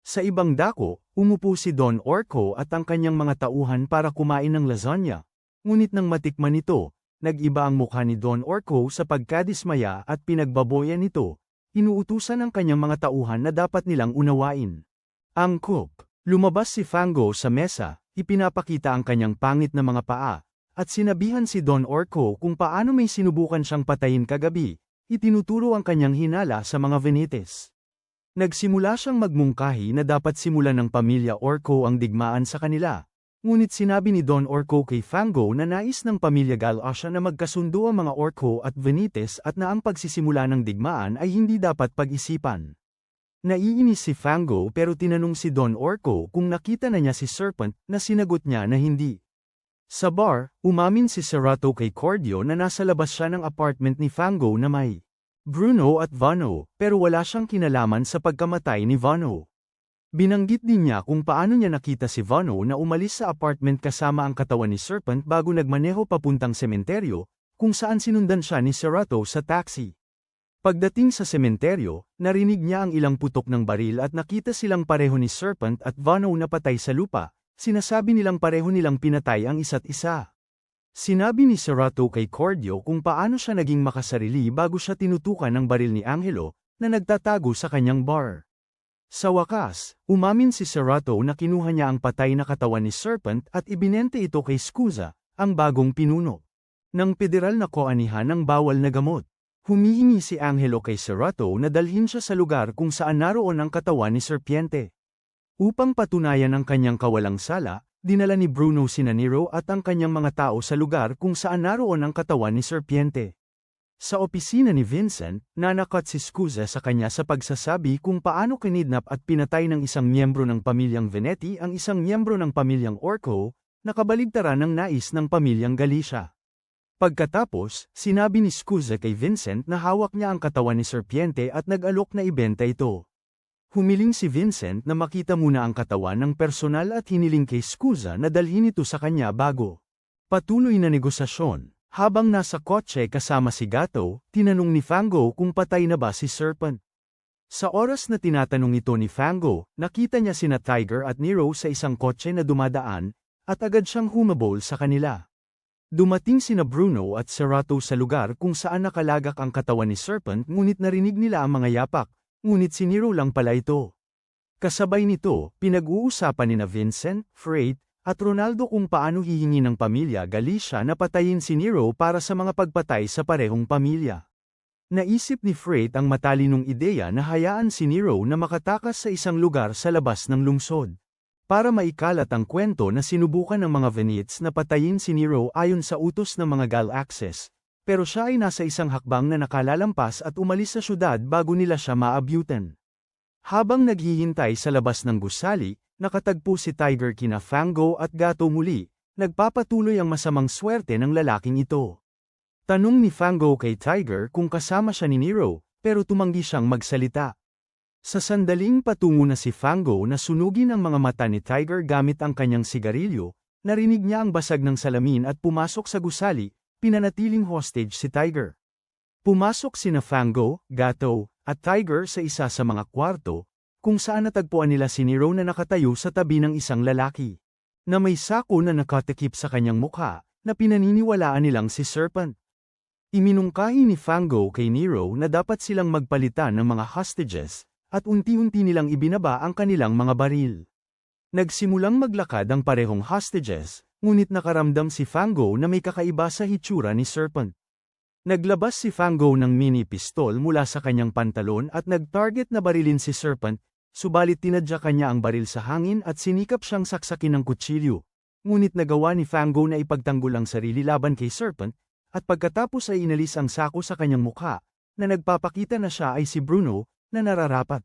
Sa ibang dako, umupo si Don Orco at ang kanyang mga tauhan para kumain ng lasagna, ngunit nang matikman nito, nag-iba ang mukha ni Don Orco sa pagkadismaya at pinagbaboyan nito. Inuutusan ng kanyang mga tauhan na dapat nilang unawain. Angkop, lumabas si Fango sa mesa, ipinapakita ang kanyang pangit na mga paa, at sinabihan si Don Orco kung paano may sinubukan siyang patayin kagabi, itinuturo ang kanyang hinala sa mga Venites. Nagsimula siyang magmungkahi na dapat simulan ng pamilya Orco ang digmaan sa kanila, ngunit sinabi ni Don Orco kay Fango na nais ng pamilya Galasha na magkasundo ang mga Orco at Venites at na ang pagsisimula ng digmaan ay hindi dapat pag-isipan. Naiinis si Fango pero tinanong si Don Orco kung nakita na niya si Serpent na sinagot niya na hindi. Sa bar, umamin si Serato kay Cordio na nasa labas siya ng apartment ni Fango na may Bruno at Vano, pero wala siyang kinalaman sa pagkamatay ni Vano. Binanggit din niya kung paano niya nakita si Vano na umalis sa apartment kasama ang katawan ni Serpent bago nagmaneho papuntang sementeryo, kung saan sinundan siya ni Serato sa taxi. Pagdating sa sementeryo, narinig niya ang ilang putok ng baril at nakita silang pareho ni Serpent at Vano na patay sa lupa. Sinasabi nilang pareho nilang pinatay ang isa't isa. Sinabi ni Serato kay Cordio kung paano siya naging makasarili bago siya tinutukan ng baril ni Angelo, na nagtatago sa kanyang bar. Sa wakas, umamin si Serato na kinuha niya ang patay na katawan ni Serpent at ibinente ito kay Scusa, ang bagong pinuno ng federal na koanihan ng bawal na gamot. Humihingi si Angelo kay Serato na dalhin siya sa lugar kung saan naroon ang katawan ni Serpiente. Upang patunayan ang kanyang kawalang sala, dinala ni Bruno sina Nero at ang kanyang mga tao sa lugar kung saan naroon ang katawan ni Serpiente. Sa opisina ni Vincent, nanakot si Scusa sa kanya sa pagsasabi kung paano kinidnap at pinatay ng isang miyembro ng pamilyang Venetti ang isang miyembro ng pamilyang Orco, na kabaligtaran ng nais ng pamilyang Galicia. Pagkatapos, sinabi ni Scusa kay Vincent na hawak niya ang katawan ni Serpiente at nag-alok na ibenta ito. Humiling si Vincent na makita muna ang katawan ng personal at hiniling kay Scusa na dalhin ito sa kanya bago patuloy na negosasyon. Habang nasa kotse kasama si Gato, tinanong ni Fango kung patay na ba si Serpent. Sa oras na tinatanong ito ni Fango, nakita niya sina Tiger at Nero sa isang kotse na dumadaan, at agad siyang humabol sa kanila. Dumating sina Bruno at Serato sa lugar kung saan nakalagak ang katawan ni Serpent ngunit narinig nila ang mga yapak. Ngunit si Nero lang pala ito. Kasabay nito, pinag-uusapan nina Vincent, Freight, at Ronaldo kung paano hihingi ng pamilya Galicia na patayin si Nero para sa mga pagpatay sa parehong pamilya. Naisip ni Freight ang matalinong ideya na hayaan si Nero na makatakas sa isang lugar sa labas ng lungsod. Para maikalat ang kwento na sinubukan ng mga Venets na patayin si Nero ayon sa utos ng mga Gal-Axes. Pero siya ay nasa isang hakbang na nakalalampas at umalis sa syudad bago nila siya maabyutan. Habang naghihintay sa labas ng gusali, nakatagpo si Tiger kina Fango at Gato muli, nagpapatuloy ang masamang swerte ng lalaking ito. Tanong ni Fango kay Tiger kung kasama siya ni Nero, pero tumanggi siyang magsalita. Sa sandaling patungo na si Fango na sunugin ang mga mata ni Tiger gamit ang kanyang sigarilyo, narinig niya ang basag ng salamin at pumasok sa gusali. Pinanatiling hostage si Tiger. Pumasok sina Fango, Gato, at Tiger sa isa sa mga kwarto, kung saan natagpuan nila si Nero na nakatayo sa tabi ng isang lalaki, na may sako na nakatakip sa kanyang mukha, na pinaniniwalaan nilang si Serpent. Iminungkahi ni Fango kay Nero na dapat silang magpalitan ng mga hostages, at unti-unti nilang ibinaba ang kanilang mga baril. Nagsimulang maglakad ang parehong hostages, ngunit nakaramdam si Fango na may kakaiba sa hitsura ni Serpent. Naglabas si Fango ng mini pistol mula sa kanyang pantalon at nag-target na barilin si Serpent, subalit tinadya kanya ang baril sa hangin at sinikap siyang saksakin ng kutsilyo. Ngunit nagawa ni Fango na ipagtanggol ang sarili laban kay Serpent, at pagkatapos ay inalis ang sako sa kanyang mukha, na nagpapakita na siya ay si Bruno, na nararapat.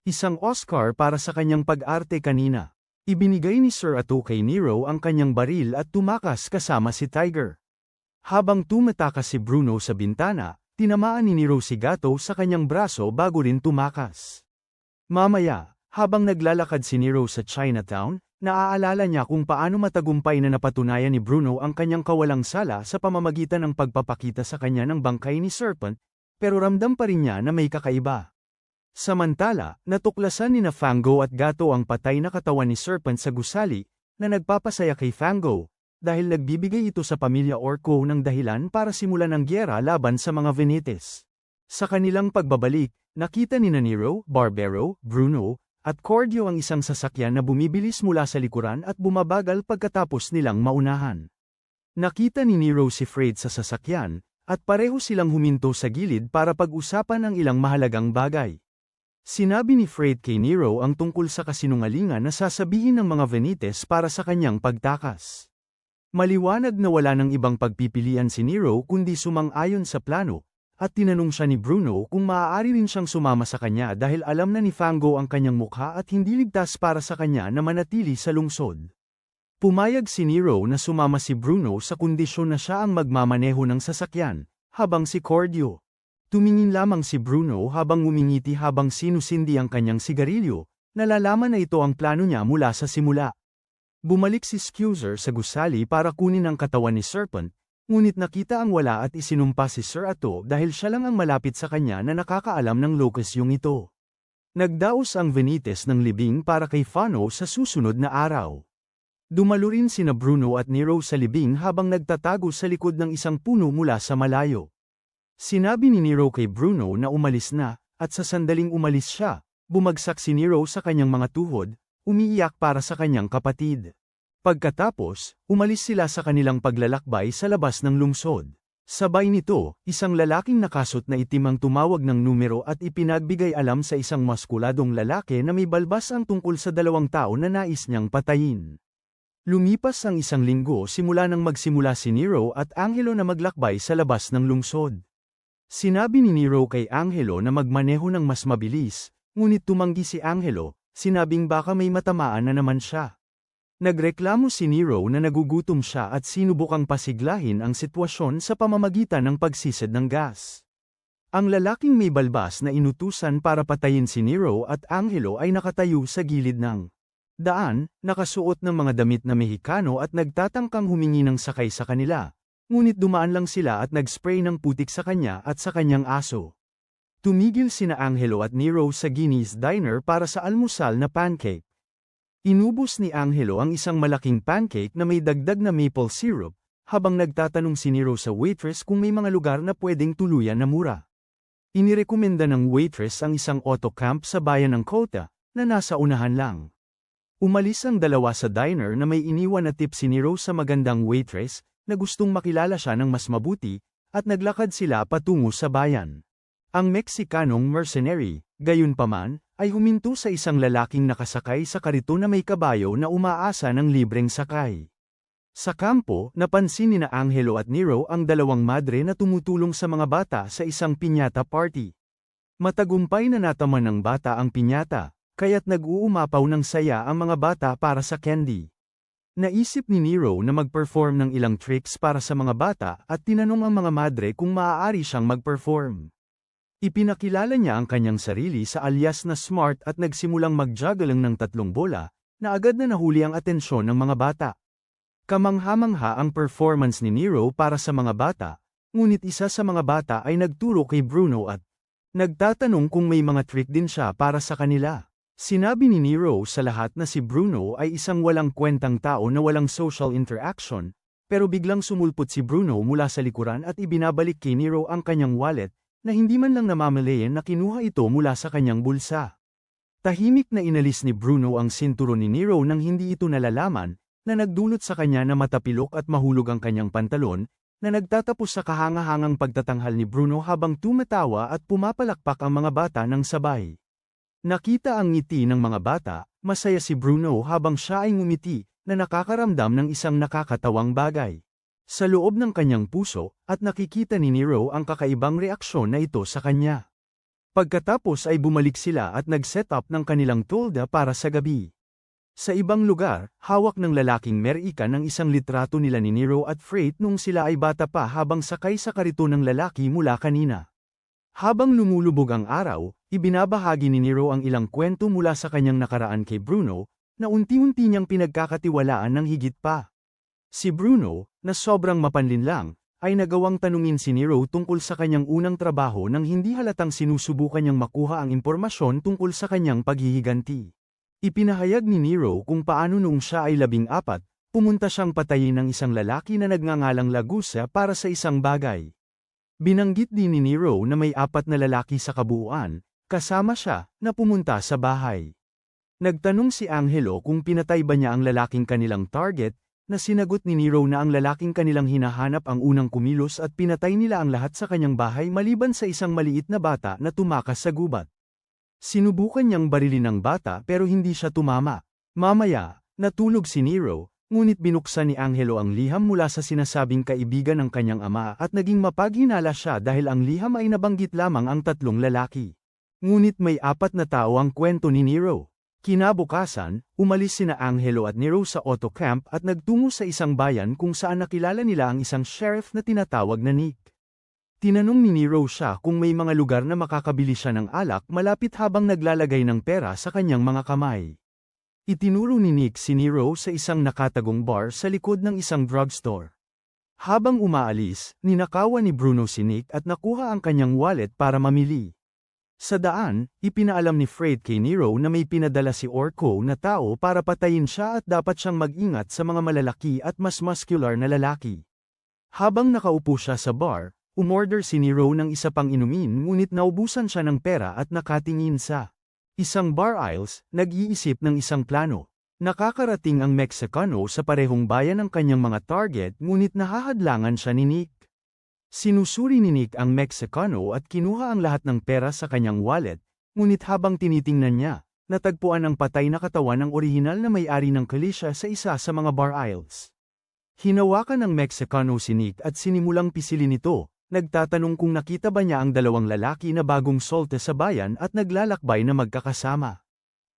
Isang Oscar para sa kanyang pag-arte kanina. Ibinigay ni Serato kay Nero ang kanyang baril at tumakas kasama si Tiger. Habang tumatakas si Bruno sa bintana, tinamaan ni Nero si Gato sa kanyang braso bago rin tumakas. Mamaya, habang naglalakad si Nero sa Chinatown, naaalala niya kung paano matagumpay na napatunayan ni Bruno ang kanyang kawalang sala sa pamamagitan ng pagpapakita sa kanya ng bangkay ni Serpent, pero ramdam pa rin niya na may kakaiba. Samantala, natuklasan ni Fango at Gato ang patay na katawan ni Serpent sa gusali, na nagpapasaya kay Fango, dahil nagbibigay ito sa pamilya Orco ng dahilan para simulan ang gyera laban sa mga Venetes. Sa kanilang pagbabalik, nakita ni Nero, Barbero, Bruno, at Cordio ang isang sasakyan na bumibilis mula sa likuran at bumabagal pagkatapos nilang maunahan. Nakita ni Nero si Fred sa sasakyan, at pareho silang huminto sa gilid para pag-usapan ang ilang mahalagang bagay. Sinabi ni Freight kay Nero ang tungkol sa kasinungalingan na sasabihin ng mga Venetes para sa kanyang pagtakas. Maliwanag na wala ng ibang pagpipilian si Nero kundi sumang-ayon sa plano, at tinanong siya ni Bruno kung maaari rin siyang sumama sa kanya dahil alam na ni Fango ang kanyang mukha at hindi ligtas para sa kanya na manatili sa lungsod. Pumayag si Nero na sumama si Bruno sa kondisyon na siya ang magmamaneho ng sasakyan, habang si Cordio. Tumingin lamang si Bruno habang ngumingiti habang sinusindi ang kanyang sigarilyo, nalalaman na ito ang plano niya mula sa simula. Bumalik si Scuser sa gusali para kunin ang katawan ni Serpent, ngunit nakita ang wala at isinumpa si Sir Ato dahil siya lang ang malapit sa kanya na nakakaalam ng lokasyong ito. Nagdaos ang Vanitas ng libing para kay Fano sa susunod na araw. Dumalo rin sina Bruno at Nero sa libing habang nagtatago sa likod ng isang puno mula sa malayo. Sinabi ni Nero kay Bruno na umalis na, at sa sandaling umalis siya, bumagsak si Nero sa kanyang mga tuhod, umiiyak para sa kanyang kapatid. Pagkatapos, umalis sila sa kanilang paglalakbay sa labas ng lungsod. Sabay nito, isang lalaking nakasot na itim ang tumawag ng numero at ipinagbigay alam sa isang maskuladong lalaki na may balbas ang tungkol sa 2 tao na nais niyang patayin. Lumipas ang 1 linggo simula nang magsimula si Nero at Angelo na maglakbay sa labas ng lungsod. Sinabi ni Nero kay Angelo na magmaneho ng mas mabilis, ngunit tumanggi si Angelo, sinabing baka may matamaan na naman siya. Nagreklamo si Nero na nagugutom siya at sinubukang pasiglahin ang sitwasyon sa pamamagitan ng pagsisid ng gas. Ang lalaking may balbas na inutusan para patayin si Nero at Angelo ay nakatayo sa gilid ng daan, nakasuot ng mga damit na Mexicano at nagtatangkang humingi ng sakay sa kanila. Ngunit dumaan lang sila at nag-spray ng putik sa kanya at sa kanyang aso. Tumigil sina Angelo at Nero sa Guinness Diner para sa almusal na pancake. Inubos ni Angelo ang isang malaking pancake na may dagdag na maple syrup, habang nagtatanong si Nero sa waitress kung may mga lugar na pwedeng tuluyan na mura. Inirekomenda ng waitress ang isang auto camp sa bayan ng Kota, na nasa unahan lang. Umalis ang dalawa sa diner na may iniwan na tip si Nero sa magandang waitress, na gustong makilala siya ng mas mabuti, at naglakad sila patungo sa bayan. Ang Meksikanong mercenary, gayunpaman, ay huminto sa isang lalaking nakasakay sa karito na may kabayo na umaasa ng libreng sakay. Sa kampo, napansin ni Angelo at Nero ang 2 madre na tumutulong sa mga bata sa isang piñata party. Matagumpay na nataman ng bata ang piñata, kaya't nag-uumapaw ng saya ang mga bata para sa candy. Naisip ni Nero na mag-perform ng ilang tricks para sa mga bata at tinanong ang mga madre kung maaari siyang mag-perform. Ipinakilala niya ang kanyang sarili sa alias na Smart at nagsimulang mag-juggling ng 3 bola, na agad na nahuli ang atensyon ng mga bata. Kamangha-mangha ang performance ni Nero para sa mga bata, ngunit isa sa mga bata ay nagturo kay Bruno at nagtatanong kung may mga trick din siya para sa kanila. Sinabi ni Nero sa lahat na si Bruno ay isang walang kwentang tao na walang social interaction, pero biglang sumulpot si Bruno mula sa likuran at ibinabalik kay Nero ang kanyang wallet, na hindi man lang namamalayan na kinuha ito mula sa kanyang bulsa. Tahimik na inalis ni Bruno ang sinturon ni Nero nang hindi ito nalalaman, na nagdulot sa kanya na matapilok at mahulog ang kanyang pantalon, na nagtatapos sa kahangahangang pagtatanghal ni Bruno habang tumatawa at pumapalakpak ang mga bata ng sabay. Nakita ang ngiti ng mga bata, masaya si Bruno habang siya ay ngumiti, na nakakaramdam ng isang nakakatawang bagay sa loob ng kanyang puso, at nakikita ni Nero ang kakaibang reaksyon na ito sa kanya. Pagkatapos ay bumalik sila at nag-set up ng kanilang tolda para sa gabi. Sa ibang lugar, hawak ng lalaking Merika ng isang litrato nila ni Nero at Freight nung sila ay bata pa habang sakay sa karito ng lalaki mula kanina. Habang lumulubog ang araw, ibinabahagi ni Nero ang ilang kwento mula sa kanyang nakaraan kay Bruno, na unti-unti niyang pinagkakatiwalaan ng higit pa. Si Bruno, na sobrang mapanlinlang, ay nagawang tanungin si Nero tungkol sa kanyang unang trabaho nang hindi halatang sinusubukan niyang makuha ang impormasyon tungkol sa kanyang paghihiganti. Ipinahayag ni Nero kung paano noong siya ay 14, pumunta siyang patayin ng isang lalaki na nagngangalang Lagusa para sa isang bagay. Binanggit din ni Nero na may 4 na lalaki sa kabuuan, kasama siya, na pumunta sa bahay. Nagtanong si Angelo kung pinatay ba niya ang lalaking kanilang target, na sinagot ni Nero na ang lalaking kanilang hinahanap ang unang kumilos at pinatay nila ang lahat sa kanyang bahay maliban sa isang maliit na bata na tumakas sa gubat. Sinubukan niyang barilin ang bata pero hindi siya tumama. Mamaya, natulog si Nero, ngunit binuksan ni Angelo ang liham mula sa sinasabing kaibigan ng kanyang ama at naging mapaghinala siya dahil ang liham ay nabanggit lamang ang 3 lalaki. Ngunit may 4 na tao ang kwento ni Nero. Kinabukasan, umalis sina Angelo at Nero sa auto camp at nagtungo sa isang bayan kung saan nakilala nila ang isang sheriff na tinatawag na Nick. Tinanong ni Nero siya kung may mga lugar na makakabili siya ng alak malapit habang naglalagay ng pera sa kanyang mga kamay. Itinuro ni Nick si Nero sa isang nakatagong bar sa likod ng isang drugstore. Habang umaalis, ninakawan ni Bruno si Nick at nakuha ang kanyang wallet para mamili. Sa daan, ipinaalam ni Fred kay Nero na may pinadala si Orko na tao para patayin siya at dapat siyang mag-ingat sa mga malalaki at mas muscular na lalaki. Habang nakaupo siya sa bar, umorder si Nero ng isa pang inumin ngunit naubusan siya ng pera at nakatingin sa isang bar aisles, nag-iisip ng isang plano. Nakakarating ang Meksikano sa parehong bayan ng kanyang mga target ngunit nahahadlangan siya ni Nick. Sinusuri ni Nick ang Meksikano at kinuha ang lahat ng pera sa kanyang wallet, ngunit habang tinitingnan niya, natagpuan ang patay na katawan ng orihinal na may-ari ng kalisya sa isa sa mga bar aisles. Hinawakan ng Meksikano si Nick at sinimulang pisilin ito, nagtatanong kung nakita ba niya ang dalawang lalaki na bagong solte sa bayan at naglalakbay na magkakasama.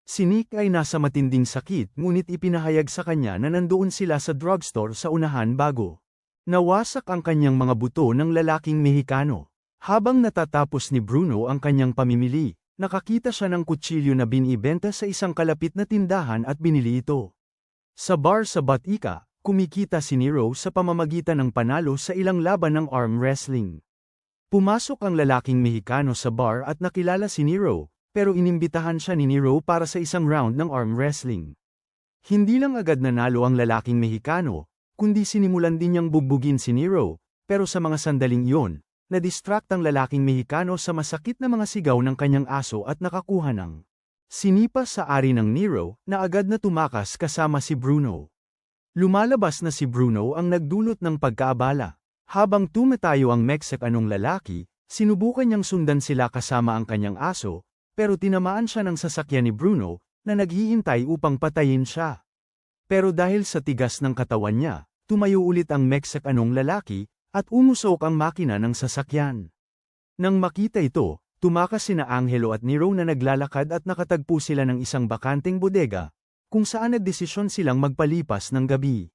Si Nick ay nasa matinding sakit ngunit ipinahayag sa kanya na nandoon sila sa drugstore sa unahan bago nawasak ang kanyang mga buto ng lalaking Mehikano. Habang natatapos ni Bruno ang kanyang pamimili, nakakita siya ng kutsilyo na binibenta sa isang kalapit na tindahan at binili ito. Sa bar sa Batika, kumikita si Nero sa pamamagitan ng panalo sa ilang laban ng arm wrestling. Pumasok ang lalaking Mehikano sa bar at nakilala si Nero, pero inimbitahan siya ni Nero para sa isang round ng arm wrestling. Hindi lang agad nanalo ang lalaking Mehikano, kundi sinimulan din niyang bugbugin si Nero, pero sa mga sandaling iyon, na-distract ang lalaking Mehikano sa masakit na mga sigaw ng kanyang aso at nakakuha ng sinipas sa ari ng Nero na agad na tumakas kasama si Bruno. Lumalabas na si Bruno ang nagdulot ng pagkaabala. Habang tumatayo ang Mexicanong lalaki, sinubukan niyang sundan sila kasama ang kanyang aso, pero tinamaan siya ng sasakyan ni Bruno, na naghihintay upang patayin siya. Pero dahil sa tigas ng katawan niya, tumayo ulit ang Mexicanong lalaki, at umusok ang makina ng sasakyan. Nang makita ito, tumakas sina Angelo at Nero na naglalakad at nakatagpo sila ng isang bakanteng bodega, kung saan nagdesisyon silang magpalipas ng gabi.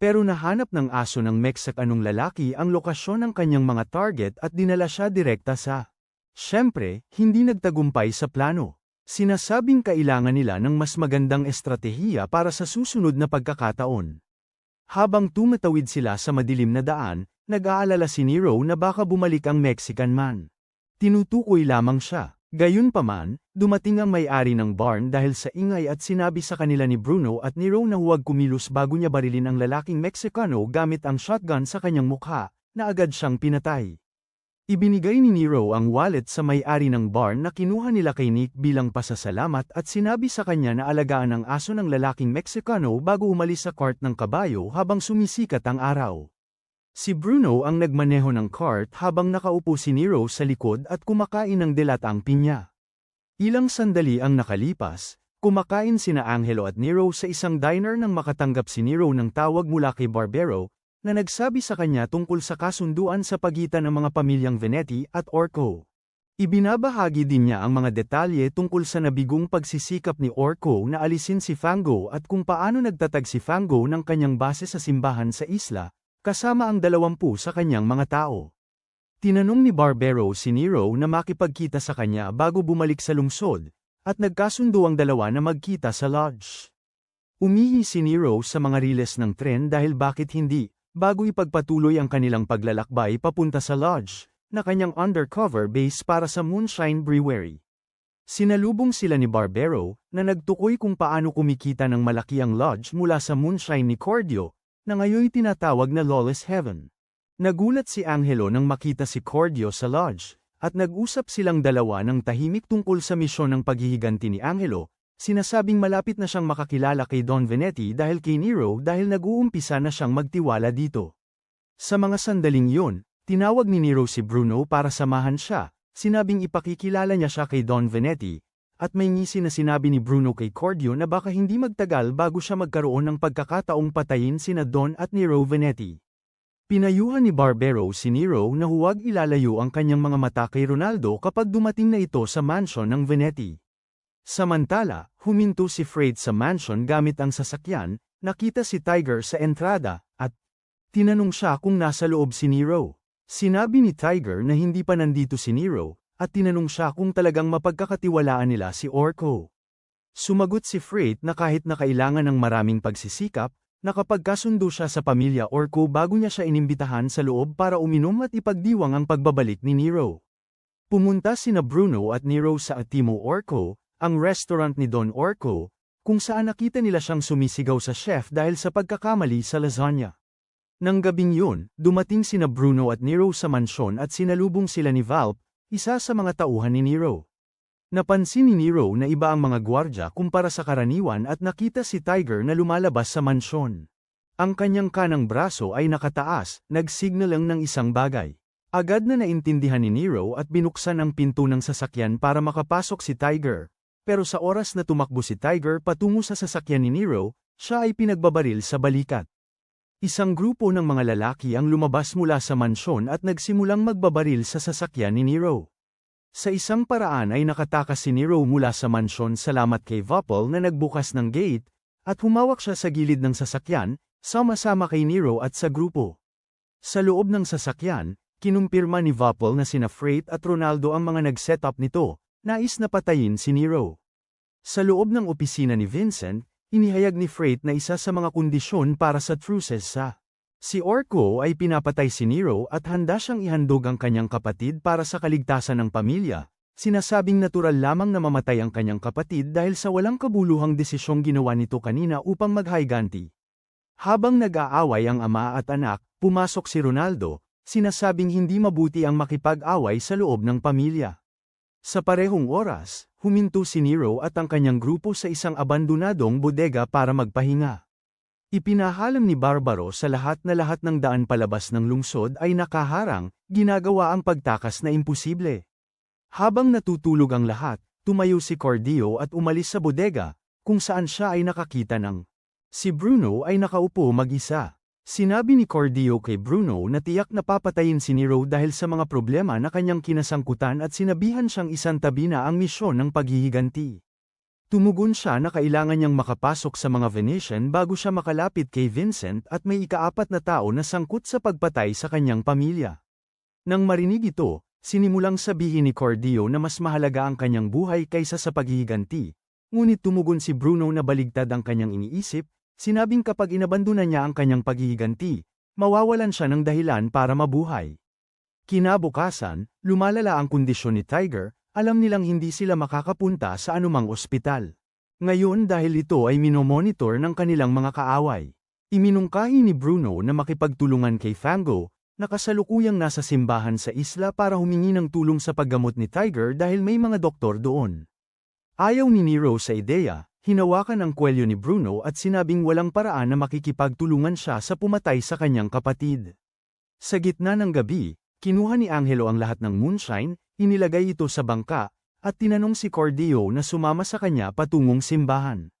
Pero nahanap ng aso ng Mexicanong lalaki ang lokasyon ng kanyang mga target at dinala siya direkta sa. Siyempre, hindi nagtagumpay sa plano. Sinasabing kailangan nila ng mas magandang estratehiya para sa susunod na pagkakataon. Habang tumatawid sila sa madilim na daan, nag-aalala si Nero na baka bumalik ang Mexican man. Tinutukoy lamang siya. Gayunpaman, dumating ang may-ari ng barn dahil sa ingay at sinabi sa kanila ni Bruno at Nero na huwag kumilos bago niya barilin ang lalaking Meksikano gamit ang shotgun sa kanyang mukha, na agad siyang pinatay. Ibinigay ni Nero ang wallet sa may-ari ng barn na kinuha nila kay Nick bilang pasasalamat at sinabi sa kanya na alagaan ang aso ng lalaking Meksikano bago umalis sa cart ng kabayo habang sumisikat ang araw. Si Bruno ang nagmaneho ng cart habang nakaupo si Nero sa likod at kumakain ng delatang pinya. Ilang sandali ang nakalipas, kumakain sina Angelo at Nero sa isang diner nang makatanggap si Nero ng tawag mula kay Barbero, na nagsabi sa kanya tungkol sa kasunduan sa pagitan ng mga pamilyang Venetti at Orko. Ibinabahagi din niya ang mga detalye tungkol sa nabigong pagsisikap ni Orko na alisin si Fango at kung paano nagtatag si Fango ng kanyang base sa simbahan sa isla, kasama ang 20 sa kanyang mga tao. Tinanong ni Barbero si Nero na makipagkita sa kanya bago bumalik sa lungsod, at nagkasundo ang dalawa na magkita sa lodge. Umihi si Nero sa mga riles ng tren dahil bakit hindi, bago ipagpatuloy ang kanilang paglalakbay papunta sa lodge, na kanyang undercover base para sa Moonshine Brewery. Sinalubong sila ni Barbero, na nagtukoy kung paano kumikita ng malaki ang lodge mula sa moonshine ni Cordio, na ngayon tinatawag na Lawless Heaven. Nagulat si Angelo nang makita si Cordio sa lodge, at nag-usap silang dalawa ng tahimik tungkol sa misyon ng paghihiganti ni Angelo, sinasabing malapit na siyang makakilala kay Don Venetti dahil kay Nero dahil nag-uumpisa na siyang magtiwala dito. Sa mga sandaling yun, tinawag ni Nero si Bruno para samahan siya, sinabing ipakikilala niya siya kay Don Venetti, at may ngisi na sinabi ni Bruno kay Cordio na baka hindi magtagal bago siya magkaroon ng pagkakataong patayin sina Don at Nero Venetti. Pinayuhan ni Barbero si Nero na huwag ilalayo ang kanyang mga mata kay Ronaldo kapag dumating na ito sa mansyon ng Venetti. Samantala, huminto si Freight sa mansion gamit ang sasakyan, nakita si Tiger sa entrada, at tinanong siya kung nasa loob si Nero. Sinabi ni Tiger na hindi pa nandito si Nero, at tinanong siya kung talagang mapagkakatiwalaan nila si Orko. Sumagot si Freight na kahit na kailangan ng maraming pagsisikap, nakapagkasundo siya sa pamilya Orko bago niya siya inimbitahan sa loob para uminom at ipagdiwang ang pagbabalik ni Nero. Pumunta sina Bruno at Nero sa Atimo Orko, ang restaurant ni Don Orko, kung saan nakita nila siyang sumisigaw sa chef dahil sa pagkakamali sa lasagna. Nang gabing yun, dumating sina Bruno at Nero sa mansyon at sinalubong sila ni Valp, isa sa mga tauhan ni Nero. Napansin ni Nero na iba ang mga gwardya kumpara sa karaniwan at nakita si Tiger na lumalabas sa mansyon. Ang kanyang kanang braso ay nakataas, nagsignal lang ng isang bagay. Agad na naintindihan ni Nero at binuksan ang pinto ng sasakyan para makapasok si Tiger. Pero sa oras na tumakbo si Tiger patungo sa sasakyan ni Nero, siya ay pinagbabaril sa balikat. Isang grupo ng mga lalaki ang lumabas mula sa mansyon at nagsimulang magbabaril sa sasakyan ni Nero. Sa isang paraan ay nakatakas si Nero mula sa mansyon salamat kay Vapol na nagbukas ng gate, at humawak siya sa gilid ng sasakyan, sama-sama kay Nero at sa grupo. Sa loob ng sasakyan, kinumpirma ni Vapol na sina Freight at Ronaldo ang mga nag-set up nito. Nais na patayin si Nero. Sa loob ng opisina ni Vincent, inihayag ni Freight na isa sa mga kondisyon para sa truces sa si Orko ay pinapatay si Nero at handa siyang ihandog ang kanyang kapatid para sa kaligtasan ng pamilya. Sinasabing natural lamang na mamatay ang kanyang kapatid dahil sa walang kabuluhang desisyong ginawa nito kanina upang maghayganti. Habang nag-aaway ang ama at anak, pumasok si Ronaldo, sinasabing hindi mabuti ang makipag-away sa loob ng pamilya. Sa parehong oras, huminto si Nero at ang kanyang grupo sa isang abandonadong bodega para magpahinga. Ipinahalam ni Barbaro sa lahat ng daan palabas ng lungsod ay nakaharang, ginagawa ang pagtakas na imposible. Habang natutulog ang lahat, tumayo si Cordio at umalis sa bodega, kung saan siya ay nakakita ng si Bruno ay nakaupo mag-isa. Sinabi ni Cordio kay Bruno na tiyak na papatayin si Nero dahil sa mga problema na kanyang kinasangkutan at sinabihan siyang isantabi na ang misyon ng paghihiganti. Tumugon siya na kailangan niyang makapasok sa mga Venetian bago siya makalapit kay Vincent at may ikaapat na tao na sangkot sa pagpatay sa kanyang pamilya. Nang marinig ito, sinimulang sabihin ni Cordio na mas mahalaga ang kanyang buhay kaysa sa paghihiganti, ngunit tumugon si Bruno na baligtad ang kanyang iniisip. Sinabing kapag inabandonan niya ang kanyang paghihiganti, mawawalan siya ng dahilan para mabuhay. Kinabukasan, lumalala ang kondisyon ni Tiger, alam nilang hindi sila makakapunta sa anumang ospital. Ngayon dahil ito ay minomonitor ng kanilang mga kaaway. Iminungkahi ni Bruno na makipagtulungan kay Fango, na kasalukuyang nasa simbahan sa isla para humingi ng tulong sa paggamot ni Tiger dahil may mga doktor doon. Ayaw ni Nero sa ideya. Hinawakan ang kwelyo ni Bruno at sinabing walang paraan na makikipagtulungan siya sa pumatay sa kanyang kapatid. Sa gitna ng gabi, kinuha ni Angelo ang lahat ng moonshine, inilagay ito sa bangka, at tinanong si Cordio na sumama sa kanya patungong simbahan.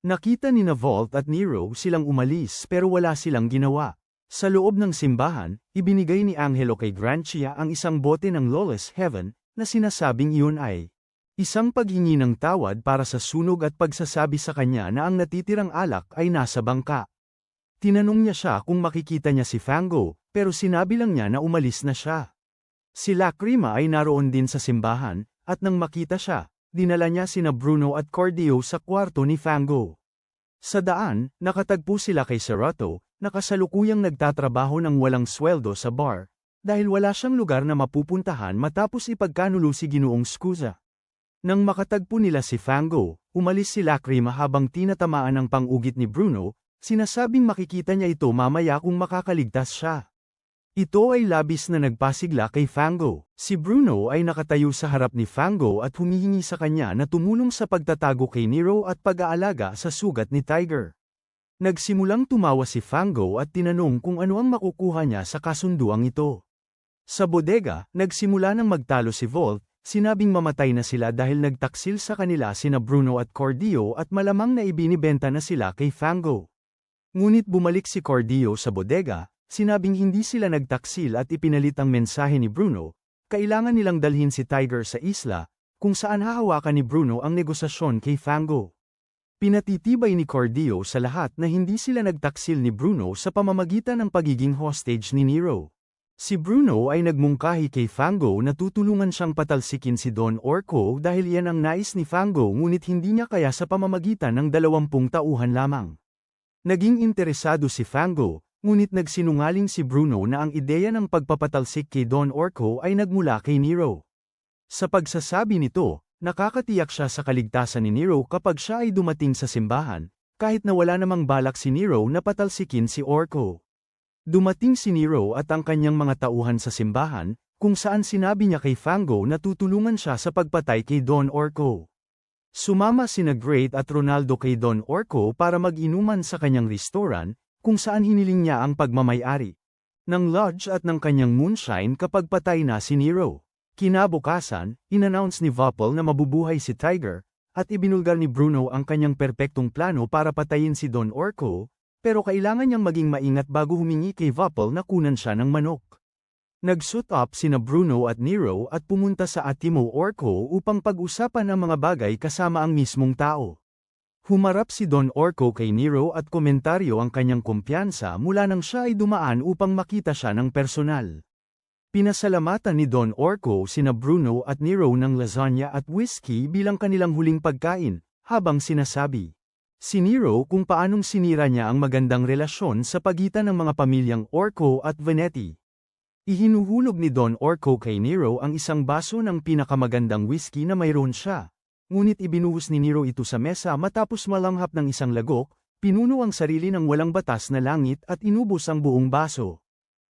Nakita ni Vault at Nero silang umalis pero wala silang ginawa. Sa loob ng simbahan, ibinigay ni Angelo kay Grancia ang isang bote ng Lawless Heaven, na sinasabing iyon ay isang paghingi ng tawad para sa sunog at pagsasabi sa kanya na ang natitirang alak ay nasa bangka. Tinanong niya siya kung makikita niya si Fango, pero sinabi lang niya na umalis na siya. Si Lacrima ay naroon din sa simbahan, at nang makita siya, dinala niya sina Bruno at Cordio sa kwarto ni Fango. Sa daan, nakatagpo sila kay Serrato, na kasalukuyang nagtatrabaho ng walang sweldo sa bar, dahil wala siyang lugar na mapupuntahan matapos ipagkanulo si Ginoong Scusa. Nang makatagpo nila si Fango, umalis si Lacrima habang tinatamaan ang pang-ugit ni Bruno, sinasabing makikita niya ito mamaya kung makakaligtas siya. Ito ay labis na nagpasigla kay Fango. Si Bruno ay nakatayo sa harap ni Fango at humihingi sa kanya na tumulong sa pagtatago kay Nero at pag-aalaga sa sugat ni Tiger. Nagsimulang tumawa si Fango at tinanong kung ano ang makukuha niya sa kasunduang ito. Sa bodega, nagsimula nang magtalo si Vault. Sinabing mamatay na sila dahil nagtaksil sa kanila sina Bruno at Cordio at malamang na ibinibenta na sila kay Fango. Ngunit bumalik si Cordio sa bodega, sinabing hindi sila nagtaksil at ipinalit ang mensahe ni Bruno, kailangan nilang dalhin si Tiger sa isla, kung saan hahawakan ni Bruno ang negosasyon kay Fango. Pinatitibay ni Cordio sa lahat na hindi sila nagtaksil ni Bruno sa pamamagitan ng pagiging hostage ni Nero. Si Bruno ay nagmungkahi kay Fango na tutulungan siyang patalsikin si Don Orco dahil yan ang nais ni Fango ngunit hindi niya kaya sa pamamagitan ng 20 tauhan lamang. Naging interesado si Fango, ngunit nagsinungaling si Bruno na ang ideya ng pagpapatalsik kay Don Orco ay nagmula kay Nero. Sa pagsasabi nito, nakakatiyak siya sa kaligtasan ni Nero kapag siya ay dumating sa simbahan, kahit na wala namang balak si Nero na patalsikin si Orco. Dumating si Nero at ang kanyang mga tauhan sa simbahan, kung saan sinabi niya kay Fango na tutulungan siya sa pagpatay kay Don Orco. Sumama sina Great at Ronaldo kay Don Orco para mag-inuman sa kanyang restaurant, kung saan hiniling niya ang pagmamay-ari ng lodge at ng kanyang moonshine kapag patay na si Nero. Kinabukasan, inannounce ni Vapol na mabubuhay si Tiger, at ibinulgar ni Bruno ang kanyang perpektong plano para patayin si Don Orco, pero kailangan niyang maging maingat bago humingi kay Vapol na kunan siya ng manok. Nag-suit up sina Bruno at Nero at pumunta sa Atimo Orco upang pag-usapan ang mga bagay kasama ang mismong tao. Humarap si Don Orco kay Nero at komentaryo ang kanyang kumpiyansa mula nang siya ay dumaan upang makita siya ng personal. Pinasalamatan ni Don Orco sina Bruno at Nero ng lasagna at whiskey bilang kanilang huling pagkain, habang sinasabi si Nero kung paanong sinira niya ang magandang relasyon sa pagitan ng mga pamilyang Orco at Venetti. Ihinuhulog ni Don Orco kay Nero ang isang baso ng pinakamagandang whiskey na mayroon siya. Ngunit ibinuhos ni Nero ito sa mesa matapos malanghap ng isang lagok, pinuno ang sarili ng walang batas na langit at inubos ang buong baso.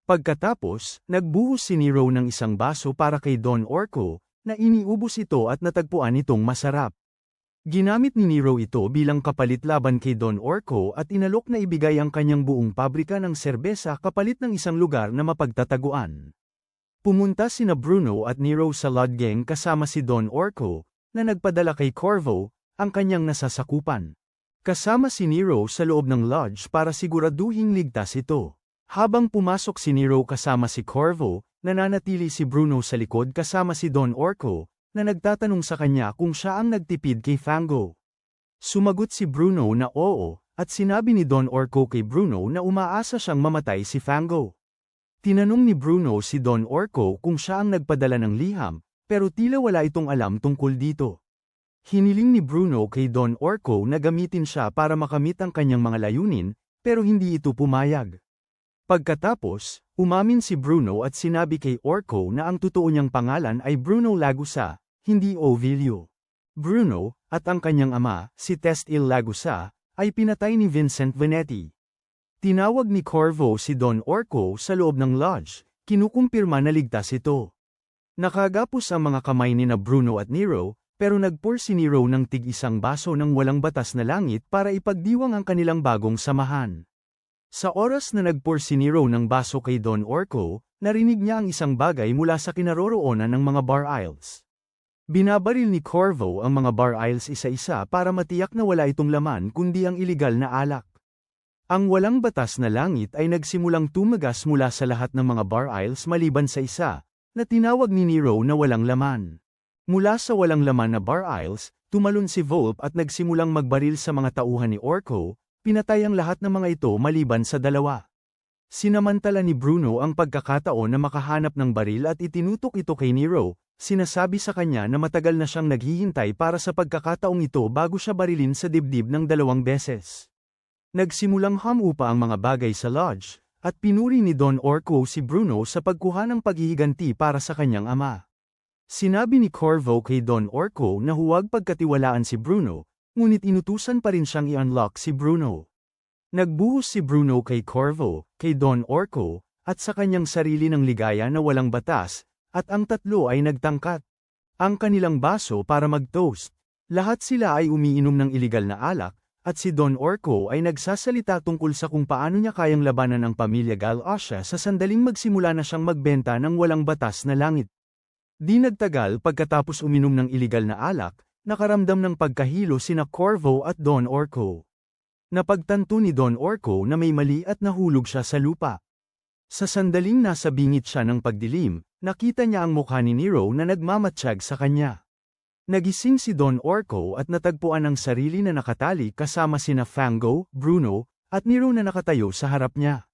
Pagkatapos, nagbuhos si Nero ng isang baso para kay Don Orco, na iniubos ito at natagpuan itong masarap. Ginamit ni Nero ito bilang kapalit laban kay Don Orco at inalok na ibigay ang kanyang buong pabrika ng serbesa kapalit ng isang lugar na mapagtataguan. Pumunta sina Bruno at Nero sa lodging kasama si Don Orco, na nagpadala kay Corvo, ang kanyang nasasakupan. Kasama si Nero sa loob ng lodge para siguraduhing ligtas ito. Habang pumasok si Nero kasama si Corvo, nananatili si Bruno sa likod kasama si Don Orco, na nagtatanong sa kanya kung siya ang nagtipid kay Fango. Sumagot si Bruno na oo, at sinabi ni Don Orco kay Bruno na umaasa siyang mamatay si Fango. Tinanong ni Bruno si Don Orco kung siya ang nagpadala ng liham, pero tila wala itong alam tungkol dito. Hiniling ni Bruno kay Don Orco na gamitin siya para makamit ang kanyang mga layunin, pero hindi ito pumayag. Pagkatapos, umamin si Bruno at sinabi kay Orco na ang totoo niyang pangalan ay Bruno Lagusa, hindi Ovilio. Bruno, at ang kanyang ama, si Testil Lagusa, ay pinatay ni Vincent Venetti. Tinawag ni Corvo si Don Orco sa loob ng lodge, kinukumpirma na ligtas ito. Nakagapos ang mga kamay ni na Bruno at Nero, pero nagpour si Nero ng tig-isang baso ng walang batas na langit para ipagdiwang ang kanilang bagong samahan. Sa oras na nagpour si Nero ng baso kay Don Orco, narinig niya ang isang bagay mula sa kinaroroonan ng mga bar aisles. Binabaril ni Corvo ang mga bar aisles isa-isa para matiyak na wala itong laman kundi ang iligal na alak. Ang walang batas na langit ay nagsimulang tumagas mula sa lahat ng mga bar aisles maliban sa isa, na tinawag ni Nero na walang laman. Mula sa walang laman na bar aisles, tumalon si Volpe at nagsimulang magbaril sa mga tauhan ni Orco. Pinatay ang lahat ng mga ito maliban sa dalawa. Sinamantala ni Bruno ang pagkakataon na makahanap ng baril at itinutok ito kay Nero, sinasabi sa kanya na matagal na siyang naghihintay para sa pagkakataong ito bago siya barilin sa dibdib ng 2 beses. Nagsimulang hamupa ang mga bagay sa lodge, at pinuri ni Don Orco si Bruno sa pagkuha ng paghihiganti para sa kanyang ama. Sinabi ni Corvo kay Don Orco na huwag pagkatiwalaan si Bruno, ngunit inutusan pa rin siyang i-unlock si Bruno. Nagbuhos si Bruno kay Corvo, kay Don Orco, at sa kanyang sarili ng ligaya na walang batas, at ang tatlo ay nagtangkat ang kanilang baso para mag-toast. Lahat sila ay umiinom ng iligal na alak, at si Don Orco ay nagsasalita tungkol sa kung paano niya kayang labanan ang pamilya Galosha sa sandaling magsimula na siyang magbenta ng walang batas na langit. Di nagtagal pagkatapos uminom ng iligal na alak, nakaramdam ng pagkahilo sina Corvo at Don Orco. Napagtanto ni Don Orco na may mali at nahulog siya sa lupa. Sa sandaling nasa bingit siya ng pagdilim, nakita niya ang mukha ni Nero na nagmamatsyag sa kanya. Nagising si Don Orco at natagpuan ang sarili na nakatali kasama sina Fango, Bruno, at Nero na nakatayo sa harap niya.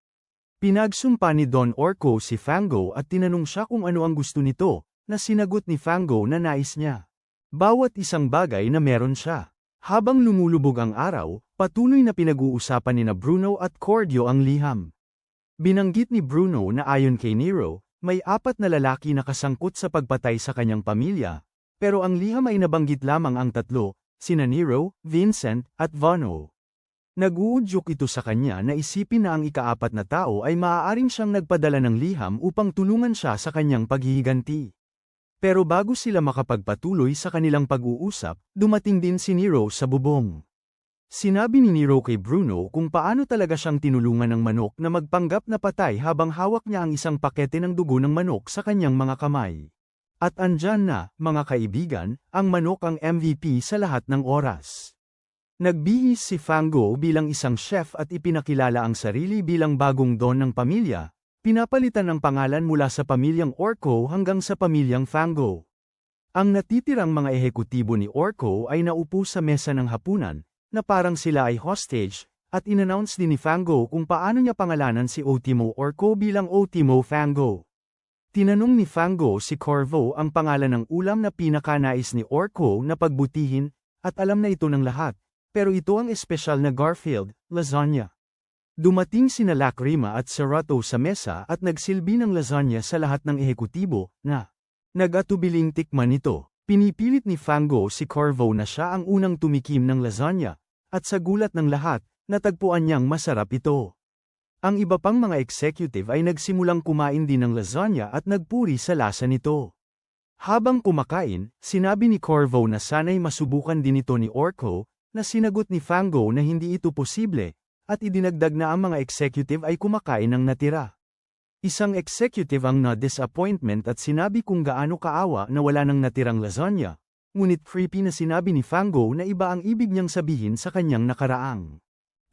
Pinagsumpa ni Don Orco si Fango at tinanong siya kung ano ang gusto nito, na sinagot ni Fango na nais niya. Bawat isang bagay na meron siya. Habang lumulubog ang araw, patuloy na pinag-uusapan ni Bruno at Cordio ang liham. Binanggit ni Bruno na ayon kay Nero, may 4 na lalaki na kasangkot sa pagpatay sa kanyang pamilya, pero ang liham ay nabanggit lamang ang 3, sina Nero, Vincent, at Vano. Nag-uudyok ito sa kanya na isipin na ang ika-4 na tao ay maaaring siyang nagpadala ng liham upang tulungan siya sa kanyang paghihiganti. Pero bago sila makapagpatuloy sa kanilang pag-uusap, dumating din si Nero sa bubong. Sinabi ni Nero kay Bruno kung paano talaga siyang tinulungan ng manok na magpanggap na patay habang hawak niya ang isang pakete ng dugo ng manok sa kanyang mga kamay. At andyan na, mga kaibigan, ang manok ang MVP sa lahat ng oras. Nagbihis si Fango bilang isang chef at ipinakilala ang sarili bilang bagong don ng pamilya, pinapalitan ng pangalan mula sa pamilyang Orco hanggang sa pamilyang Fango. Ang natitirang mga ehekutibo ni Orco ay naupo sa mesa ng hapunan, na parang sila ay hostage, at inannounce din ni Fango kung paano niya pangalanan si Ultimo Orco bilang Ultimo Fango. Tinanong ni Fango si Corvo ang pangalan ng ulam na pinakanais ni Orco na pagbutihin, at alam na ito ng lahat, pero ito ang espesyal na Garfield, lasagna. Dumating sina Lacrima at Serato sa mesa at nagsilbi ng lasagna sa lahat ng ehekutibo, na nag-atubiling tikman ito. Pinipilit ni Fango si Corvo na siya ang unang tumikim ng lasagna, at sa gulat ng lahat, natagpuan niyang masarap ito. Ang iba pang mga executive ay nagsimulang kumain din ng lasagna at nagpuri sa lasa nito. Habang kumakain, sinabi ni Corvo na sana'y masubukan din ito ni Orco, na sinagot ni Fango na hindi ito posible, at idinagdag na ang mga executive ay kumakain ng natira. Isang executive ang na-disappointment at sinabi kung gaano kaawa na wala nang natirang lasagna, ngunit creepy na sinabi ni Fango na iba ang ibig niyang sabihin sa kanyang nakaraang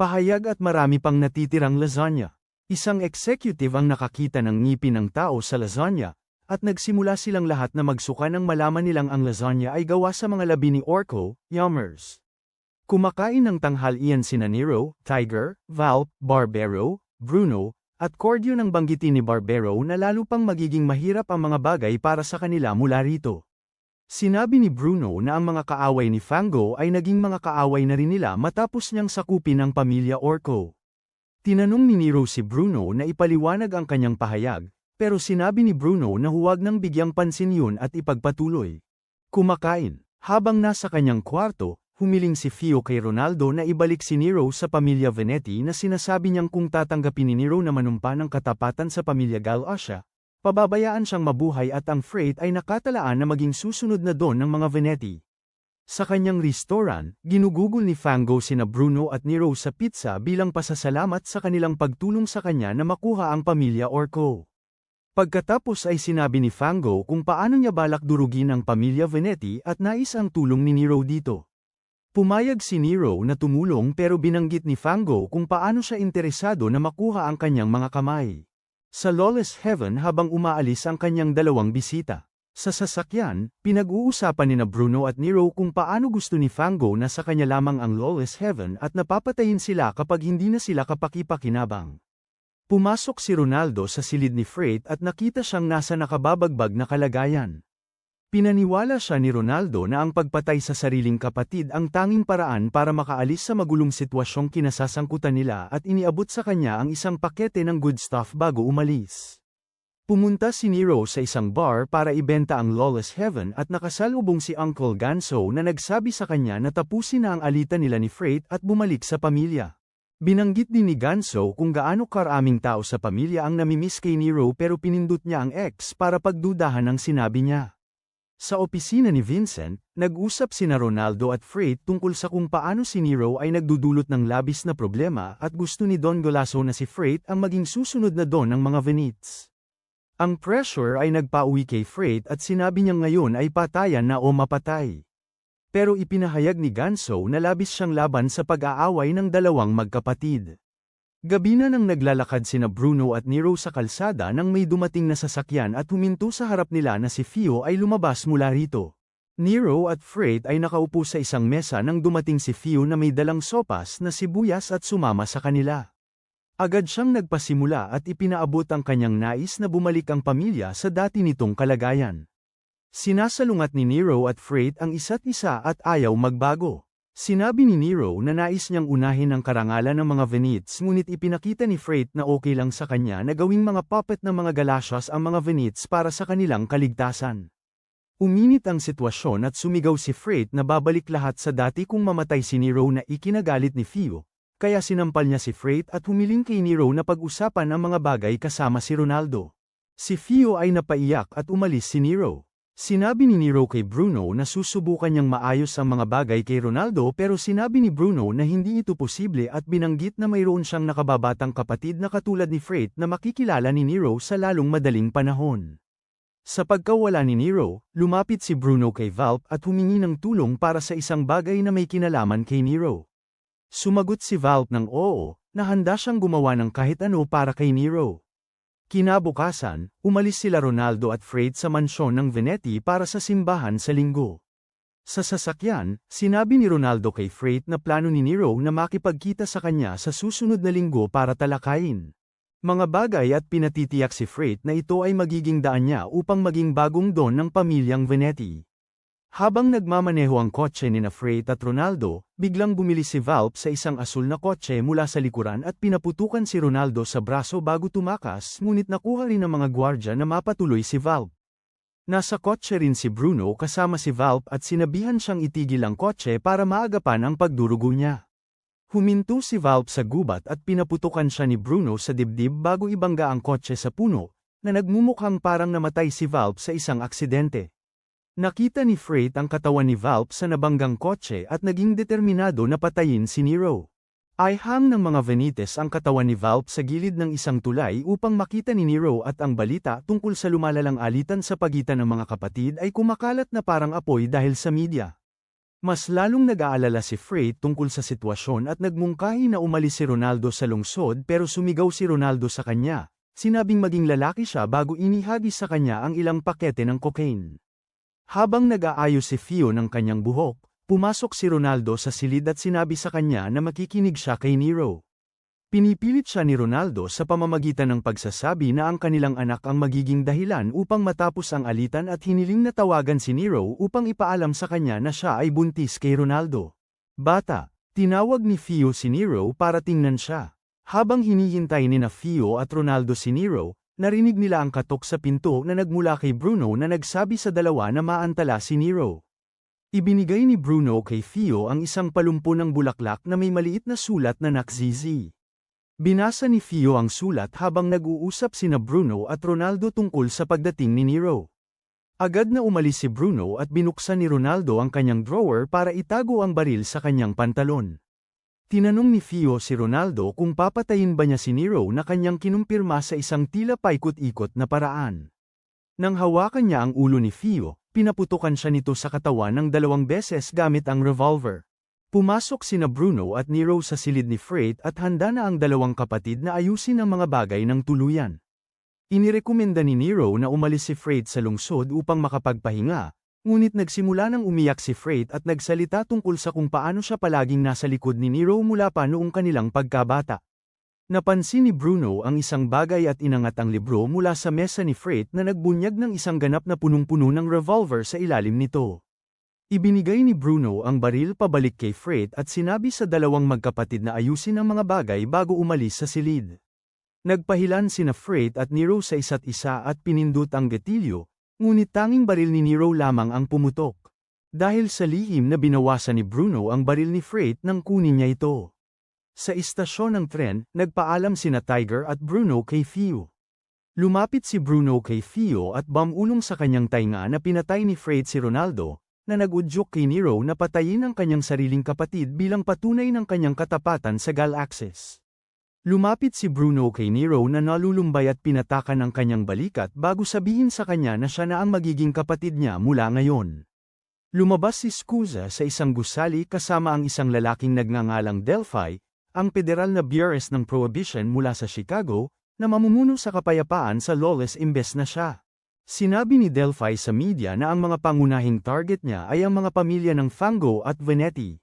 pahayag at marami pang natitirang lasagna. Isang executive ang nakakita ng ngipin ng tao sa lasagna, at nagsimula silang lahat na magsuka nang malaman nilang ang lasagna ay gawa sa mga labi ni Orco, yummers. Kumakain ng tanghalian sina Nero, Tiger, Valp, Barbero, Bruno, at Cordio nang banggitin ni Barbero na lalo pang magiging mahirap ang mga bagay para sa kanila mula rito. Sinabi ni Bruno na ang mga kaaway ni Fango ay naging mga kaaway na rin nila matapos niyang sakupin ang pamilya Orco. Tinanong ni Nero si Bruno na ipaliwanag ang kanyang pahayag, pero sinabi ni Bruno na huwag nang bigyang pansin yun at ipagpatuloy. Kumakain. Habang nasa kanyang kwarto, humiling si Fio kay Ronaldo na ibalik si Nero sa pamilya Venetti na sinasabi niyang kung tatanggapin ni Nero na manumpa ng katapatan sa pamilya Galosha, pababayaan siyang mabuhay at ang Freight ay nakatalaan na maging susunod na don ng mga Venetti. Sa kanyang restaurant, ginugugol ni Fango sina Bruno at Nero sa pizza bilang pasasalamat sa kanilang pagtulong sa kanya na makuha ang pamilya Orco. Pagkatapos ay sinabi ni Fango kung paano niya balak durugin ang pamilya Venetti at nais ang tulong ni Nero dito. Pumayag si Nero na tumulong pero binanggit ni Fango kung paano siya interesado na makuha ang kanyang mga kamay. Sa Lawless Heaven habang umaalis ang kanyang dalawang bisita. Sa sasakyan, pinag-uusapan ni Bruno at Nero kung paano gusto ni Fango na sa kanya lamang ang Lawless Heaven at napapatayin sila kapag hindi na sila kapaki-pakinabang. Pumasok si Ronaldo sa silid ni Freight at nakita siyang nasa nakababagbag na kalagayan. Pinaniwala siya ni Ronaldo na ang pagpatay sa sariling kapatid ang tanging paraan para makaalis sa magulong sitwasyong kinasasangkutan nila at iniabot sa kanya ang isang pakete ng good stuff bago umalis. Pumunta si Nero sa isang bar para ibenta ang Lawless Heaven at nakasalubong si Uncle Ganso na nagsabi sa kanya na tapusin na ang alitan nila ni Freight at bumalik sa pamilya. Binanggit din ni Ganso kung gaano karaming tao sa pamilya ang namimiss kay Nero pero pinindot niya ang X para pagdudahan ang sinabi niya. Sa opisina ni Vincent, nag-usap sina Ronaldo at Freight tungkol sa kung paano si Nero ay nagdudulot ng labis na problema at gusto ni Don Golasso na si Freight ang maging susunod na don ng mga Venets. Ang pressure ay nagpauwi kay Freight at sinabi niya ngayon ay patayan na o mapatay. Pero ipinahayag ni Ganso na labis siyang laban sa pag-aaway ng dalawang magkapatid. Gabi na nang naglalakad sina Bruno at Nero sa kalsada nang may dumating na sasakyan at huminto sa harap nila na si Fio ay lumabas mula rito. Nero at Freight ay nakaupo sa isang mesa nang dumating si Fio na may dalang sopas na sibuyas at sumama sa kanila. Agad siyang nagpasimula at ipinaabot ang kanyang nais na bumalik ang pamilya sa dati nitong kalagayan. Sinasalungat ni Nero at Freight ang isa't isa at ayaw magbago. Sinabi ni Nero na nais niyang unahin ang karangalan ng mga Venets ngunit ipinakita ni Freight na okay lang sa kanya na gawing mga puppet ng mga Galatias ang mga Venets para sa kanilang kaligtasan. Uminit ang sitwasyon at sumigaw si Freight na babalik lahat sa dati kung mamatay si Nero na ikinagalit ni Fio, kaya sinampal niya si Freight at humiling kay Nero na pag-usapan ang mga bagay kasama si Ronaldo. Si Fio ay napaiyak at umalis si Nero. Sinabi ni Nero kay Bruno na susubukan niyang maayos ang mga bagay kay Ronaldo pero sinabi ni Bruno na hindi ito posible at binanggit na mayroon siyang nakababatang kapatid na katulad ni Freight na makikilala ni Nero sa lalong madaling panahon. Sa pagkawala ni Nero, lumapit si Bruno kay Valp at humingi ng tulong para sa isang bagay na may kinalaman kay Nero. Sumagot si Valp ng oo, na handa siyang gumawa ng kahit ano para kay Nero. Kinabukasan, umalis sila Ronaldo at Freight sa mansyon ng Venetti para sa simbahan sa linggo. Sa sasakyan, sinabi ni Ronaldo kay Freight na plano ni Nero na makipagkita sa kanya sa susunod na linggo para talakayin mga bagay at pinatitiyak si Freight na ito ay magiging daan niya upang maging bagong don ng pamilyang Venetti. Habang nagmamaneho ang kotse ni Freight at Ronaldo, biglang bumili si Valp sa isang asul na kotse mula sa likuran at pinaputukan si Ronaldo sa braso bago tumakas ngunit nakuha rin ng mga gwardya na mapatuloy si Valp. Nasa kotse rin si Bruno kasama si Valp at sinabihan siyang itigil ang kotse para maagapan ang pagdurugo niya. Huminto si Valp sa gubat at pinaputukan siya ni Bruno sa dibdib bago ibangga ang kotse sa puno, na nagmumukhang parang namatay si Valp sa isang aksidente. Nakita ni Freight ang katawan ni Valp sa nabanggang kotse at naging determinado na patayin si Nero. Ayhang ng mga Venites ang katawan ni Valp sa gilid ng isang tulay upang makita ni Nero at ang balita tungkol sa lumalalang alitan sa pagitan ng mga kapatid ay kumakalat na parang apoy dahil sa media. Mas lalong nag-aalala si Freight tungkol sa sitwasyon at nagmungkahi na umalis si Ronaldo sa lungsod pero sumigaw si Ronaldo sa kanya, sinabing maging lalaki siya bago inihagis sa kanya ang ilang pakete ng cocaine. Habang nag-aayos si Fio ng kanyang buhok, pumasok si Ronaldo sa silid at sinabi sa kanya na makikinig siya kay Nero. Pinipilit siya ni Ronaldo sa pamamagitan ng pagsasabi na ang kanilang anak ang magiging dahilan upang matapos ang alitan at hiniling na tawagan si Nero upang ipaalam sa kanya na siya ay buntis kay Ronaldo. Bata, tinawag ni Fio si Nero para tingnan siya. Habang hinihintay ni Fio at Ronaldo si Nero, narinig nila ang katok sa pinto na nagmula kay Bruno na nagsabi sa dalawa na maantala si Nero. Ibinigay ni Bruno kay Fio ang isang palumpo ng bulaklak na may maliit na sulat na Nakzizi. Binasa ni Fio ang sulat habang nag-uusap sina Bruno at Ronaldo tungkol sa pagdating ni Nero. Agad na umalis si Bruno at binuksan ni Ronaldo ang kanyang drawer para itago ang baril sa kanyang pantalon. Tinanong ni Fio si Ronaldo kung papatayin ba niya si Nero na kanyang kinumpirma sa isang tila paikot-ikot na paraan. Nang hawakan niya ang ulo ni Fio, pinaputukan siya nito sa katawan ng 2 beses gamit ang revolver. Pumasok sina Bruno at Nero sa silid ni Freight at handa na ang 2 kapatid na ayusin ang mga bagay ng tuluyan. Inirekomenda ni Nero na umalis si Freight sa lungsod upang makapagpahinga, ngunit nagsimula nang umiyak si Freight at nagsalita tungkol sa kung paano siya palaging nasa likod ni Nero mula pa noong kanilang pagkabata. Napansin ni Bruno ang isang bagay at inangat ang libro mula sa mesa ni Freight na nagbunyag ng isang ganap na punong-puno ng revolver sa ilalim nito. Ibinigay ni Bruno ang baril pabalik kay Freight at sinabi sa 2 magkapatid na ayusin ang mga bagay bago umalis sa silid. Nagpahilan sina Freight at Nero sa isa't isa at pinindot ang gatilyo, ngunit tanging baril ni Nero lamang ang pumutok. Dahil sa lihim na binawasan ni Bruno ang baril ni Freight nang kunin niya ito. Sa istasyon ng tren, nagpaalam sina Tiger at Bruno kay Fio. Lumapit si Bruno kay Fio at bamulong sa kanyang tainga na pinatay ni Freight si Ronaldo, na nag-udyok kay Nero na patayin ang kanyang sariling kapatid bilang patunay ng kanyang katapatan sa Gal-Axis. Lumapit si Bruno kay Nero na nalulumbay at pinatakan ang kanyang balikat bago sabihin sa kanya na siya na ang magiging kapatid niya mula ngayon. Lumabas si Scusa sa isang gusali kasama ang isang lalaking nagngangalang Delphi, ang federal na bureauist ng Prohibition mula sa Chicago, na mamumuno sa kapayapaan sa lawless imbes na siya. Sinabi ni Delphi sa media na ang mga pangunahing target niya ay ang mga pamilya ng Fango at Venetti.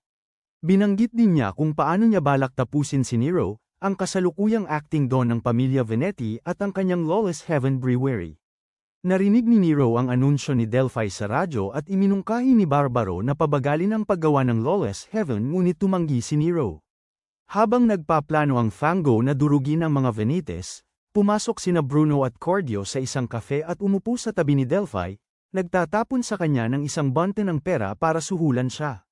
Binanggit din niya kung paano niya balak tapusin si Nero, ang kasalukuyang acting don ng pamilya Venetti at ang kanyang Lawless Heaven Brewery. Narinig ni Nero ang anunsyo ni Delphi sa radyo at iminungkahi ni Barbaro na pabagalin ang paggawa ng Lawless Heaven ngunit tumanggi si Nero. Habang nagpaplano ang Fango na durugin ang mga Venites, pumasok sina Bruno at Cordio sa isang kafe at umupo sa tabi ni Delphi, nagtatapon sa kanya ng isang bante ng pera para suhulan siya.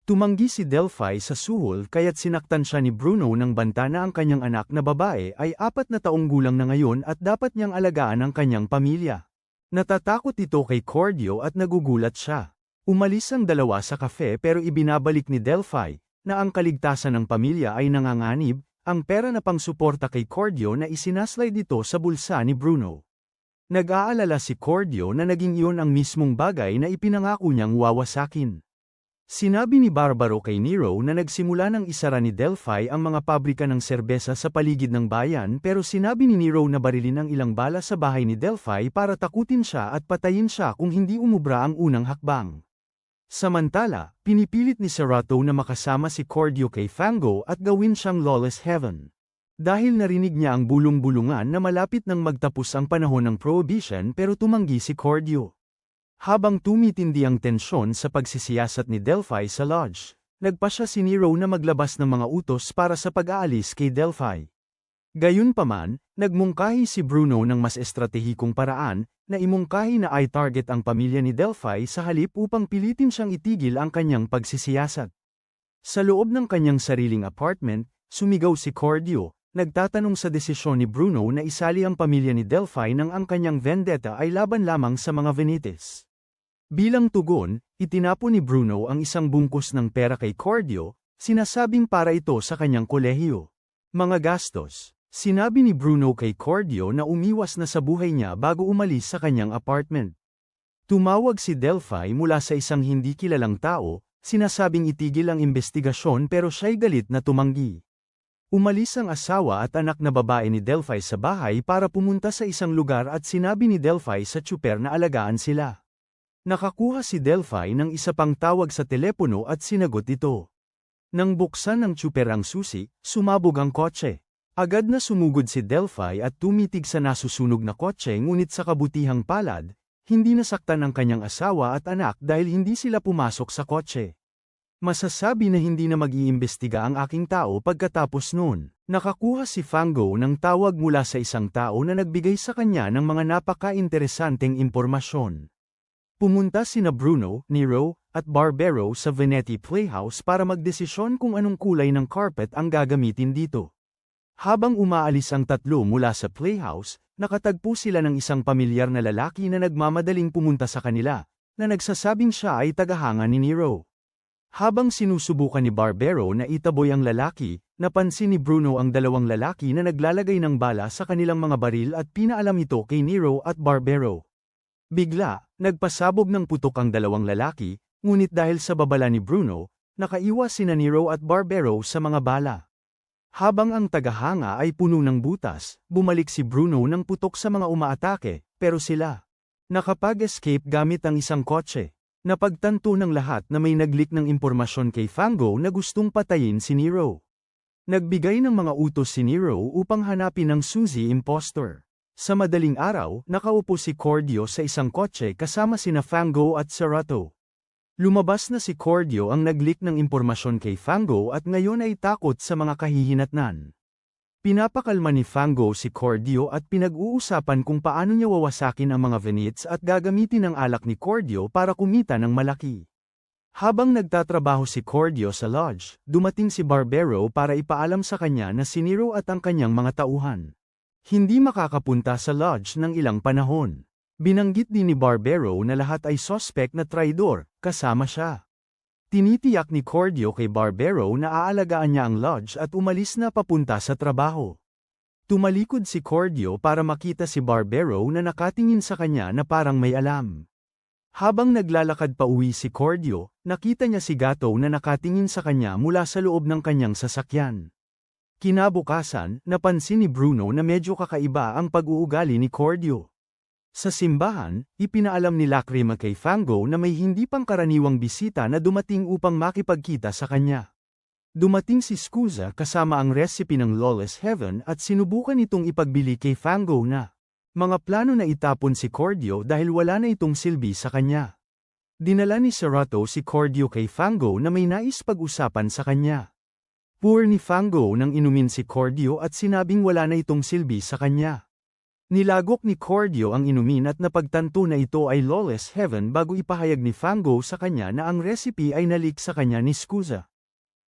Tumanggi si Delphi sa suhol kaya't sinaktan siya ni Bruno ng banta na ang kanyang anak na babae ay 4 na taong gulang na ngayon at dapat niyang alagaan ang kanyang pamilya. Natatakot ito kay Cordio at nagugulat siya. Umalis ang dalawa sa kafe pero ibinabalik ni Delphi, na ang kaligtasan ng pamilya ay nanganganib, ang pera na pangsuporta kay Cordio na isinaslide dito sa bulsa ni Bruno. Nag-aalala si Cordio na naging iyon ang mismong bagay na ipinangako niyang wawasakin. Sinabi ni Barbaro kay Nero na nagsimula ng isara ni Delphi ang mga pabrika ng serbesa sa paligid ng bayan pero sinabi ni Nero na barilin ang ilang bala sa bahay ni Delphi para takutin siya at patayin siya kung hindi umubra ang unang hakbang. Samantala, pinipilit ni Serato na makasama si Cordio kay Fango at gawin siyang Lawless Heaven. Dahil narinig niya ang bulong-bulungan na malapit nang magtapos ang panahon ng Prohibition pero tumanggi si Cordio. Habang tumitindi ang tensyon sa pagsisiyasat ni Delphi sa lodge, nagpasya si Nero na maglabas ng mga utos para sa pag-aalis kay Delphi. Gayunpaman, nagmungkahi si Bruno ng mas estratehikong paraan, na imungkahi na i-target ang pamilya ni Delphi sa halip upang pilitin siyang itigil ang kanyang pagsisiyasat. Sa loob ng kanyang sariling apartment, sumigaw si Cordio, nagtatanong sa desisyon ni Bruno na isali ang pamilya ni Delphi nang ang kanyang vendetta ay laban lamang sa mga Venites. Bilang tugon, itinapon ni Bruno ang isang bungkus ng pera kay Cordio, sinasabing para ito sa kanyang kolehiyo. Mga gastos. Sinabi ni Bruno kay Cordio na umiwas na sa buhay niya bago umalis sa kanyang apartment. Tumawag si Delphi mula sa isang hindi kilalang tao, sinasabing itigil ang investigasyon pero siya'y galit na tumanggi. Umalis ang asawa at anak na babae ni Delphi sa bahay para pumunta sa isang lugar at sinabi ni Delphi sa tsuper na alagaan sila. Nakakuha si Delphi ng isa pang tawag sa telepono at sinagot ito. Nang buksan ng tsuper ang susi, sumabog ang kotse. Agad na sumugod si Delphi at tumitig sa nasusunog na kotse ngunit sa kabutihang palad, hindi nasaktan ang kanyang asawa at anak dahil hindi sila pumasok sa kotse. Masasabi na hindi na mag-iimbestiga ang aking tao pagkatapos noon. Nakakuha si Fango ng tawag mula sa isang tao na nagbigay sa kanya ng mga napaka-interesanteng impormasyon. Pumunta sina Bruno, Nero, at Barbero sa Venetti Playhouse para magdesisyon kung anong kulay ng carpet ang gagamitin dito. Habang umaalis ang tatlo mula sa playhouse, nakatagpo sila ng isang pamilyar na lalaki na nagmamadaling pumunta sa kanila, na nagsasabing siya ay tagahanga ni Nero. Habang sinusubukan ni Barbero na itaboy ang lalaki, napansin ni Bruno ang dalawang lalaki na naglalagay ng bala sa kanilang mga baril at pinaalam ito kay Nero at Barbero. Bigla, nagpasabog ng putok ang dalawang lalaki, ngunit dahil sa babala ni Bruno, nakaiwas sina Nero at Barbero sa mga bala. Habang ang tagahanga ay puno ng butas, bumalik si Bruno ng putok sa mga umaatake, pero sila nakapag-escape gamit ang isang kotse. Napagtanto ng lahat na may nag-leak ng impormasyon kay Fango na gustong patayin si Nero. Nagbigay ng mga utos si Nero upang hanapin ang Suzy impostor. Sa madaling araw, nakaupo si Cordio sa isang kotse kasama sina Fango at Serato. Lumabas na si Cordio ang nag-leak ng impormasyon kay Fango at ngayon ay takot sa mga kahihinatnan. Pinapakalma ni Fango si Cordio at pinag-uusapan kung paano niya wawasakin ang mga Venites at gagamitin ang alak ni Cordio para kumita ng malaki. Habang nagtatrabaho si Cordio sa lodge, dumating si Barbero para ipaalam sa kanya na si Nero at ang kanyang mga tauhan hindi makakapunta sa lodge ng ilang panahon. Binanggit din ni Barbero na lahat ay suspect na traidor, kasama siya. Tinitiyak ni Cordio kay Barbero na aalagaan niya ang lodge at umalis na papunta sa trabaho. Tumalikod si Cordio para makita si Barbero na nakatingin sa kanya na parang may alam. Habang naglalakad pa uwi si Cordio, nakita niya si Gato na nakatingin sa kanya mula sa loob ng kanyang sasakyan. Kinabukasan, napansin ni Bruno na medyo kakaiba ang pag-uugali ni Cordio. Sa simbahan, ipinaalam ni Lacrima kay Fango na may hindi pangkaraniwang bisita na dumating upang makipagkita sa kanya. Dumating si Scusa kasama ang recipe ng Lawless Heaven at sinubukan itong ipagbili kay Fango na mga plano na itapon si Cordio dahil wala na itong silbi sa kanya. Dinala ni Serato si Cordio kay Fango na may nais pag-usapan sa kanya. Pour ni Fango nang inumin si Cordio at sinabing wala na itong silbi sa kanya. Nilagok ni Cordio ang inumin at napagtanto na ito ay Lawless Heaven bago ipahayag ni Fango sa kanya na ang recipe ay nalik sa kanya ni Scusa.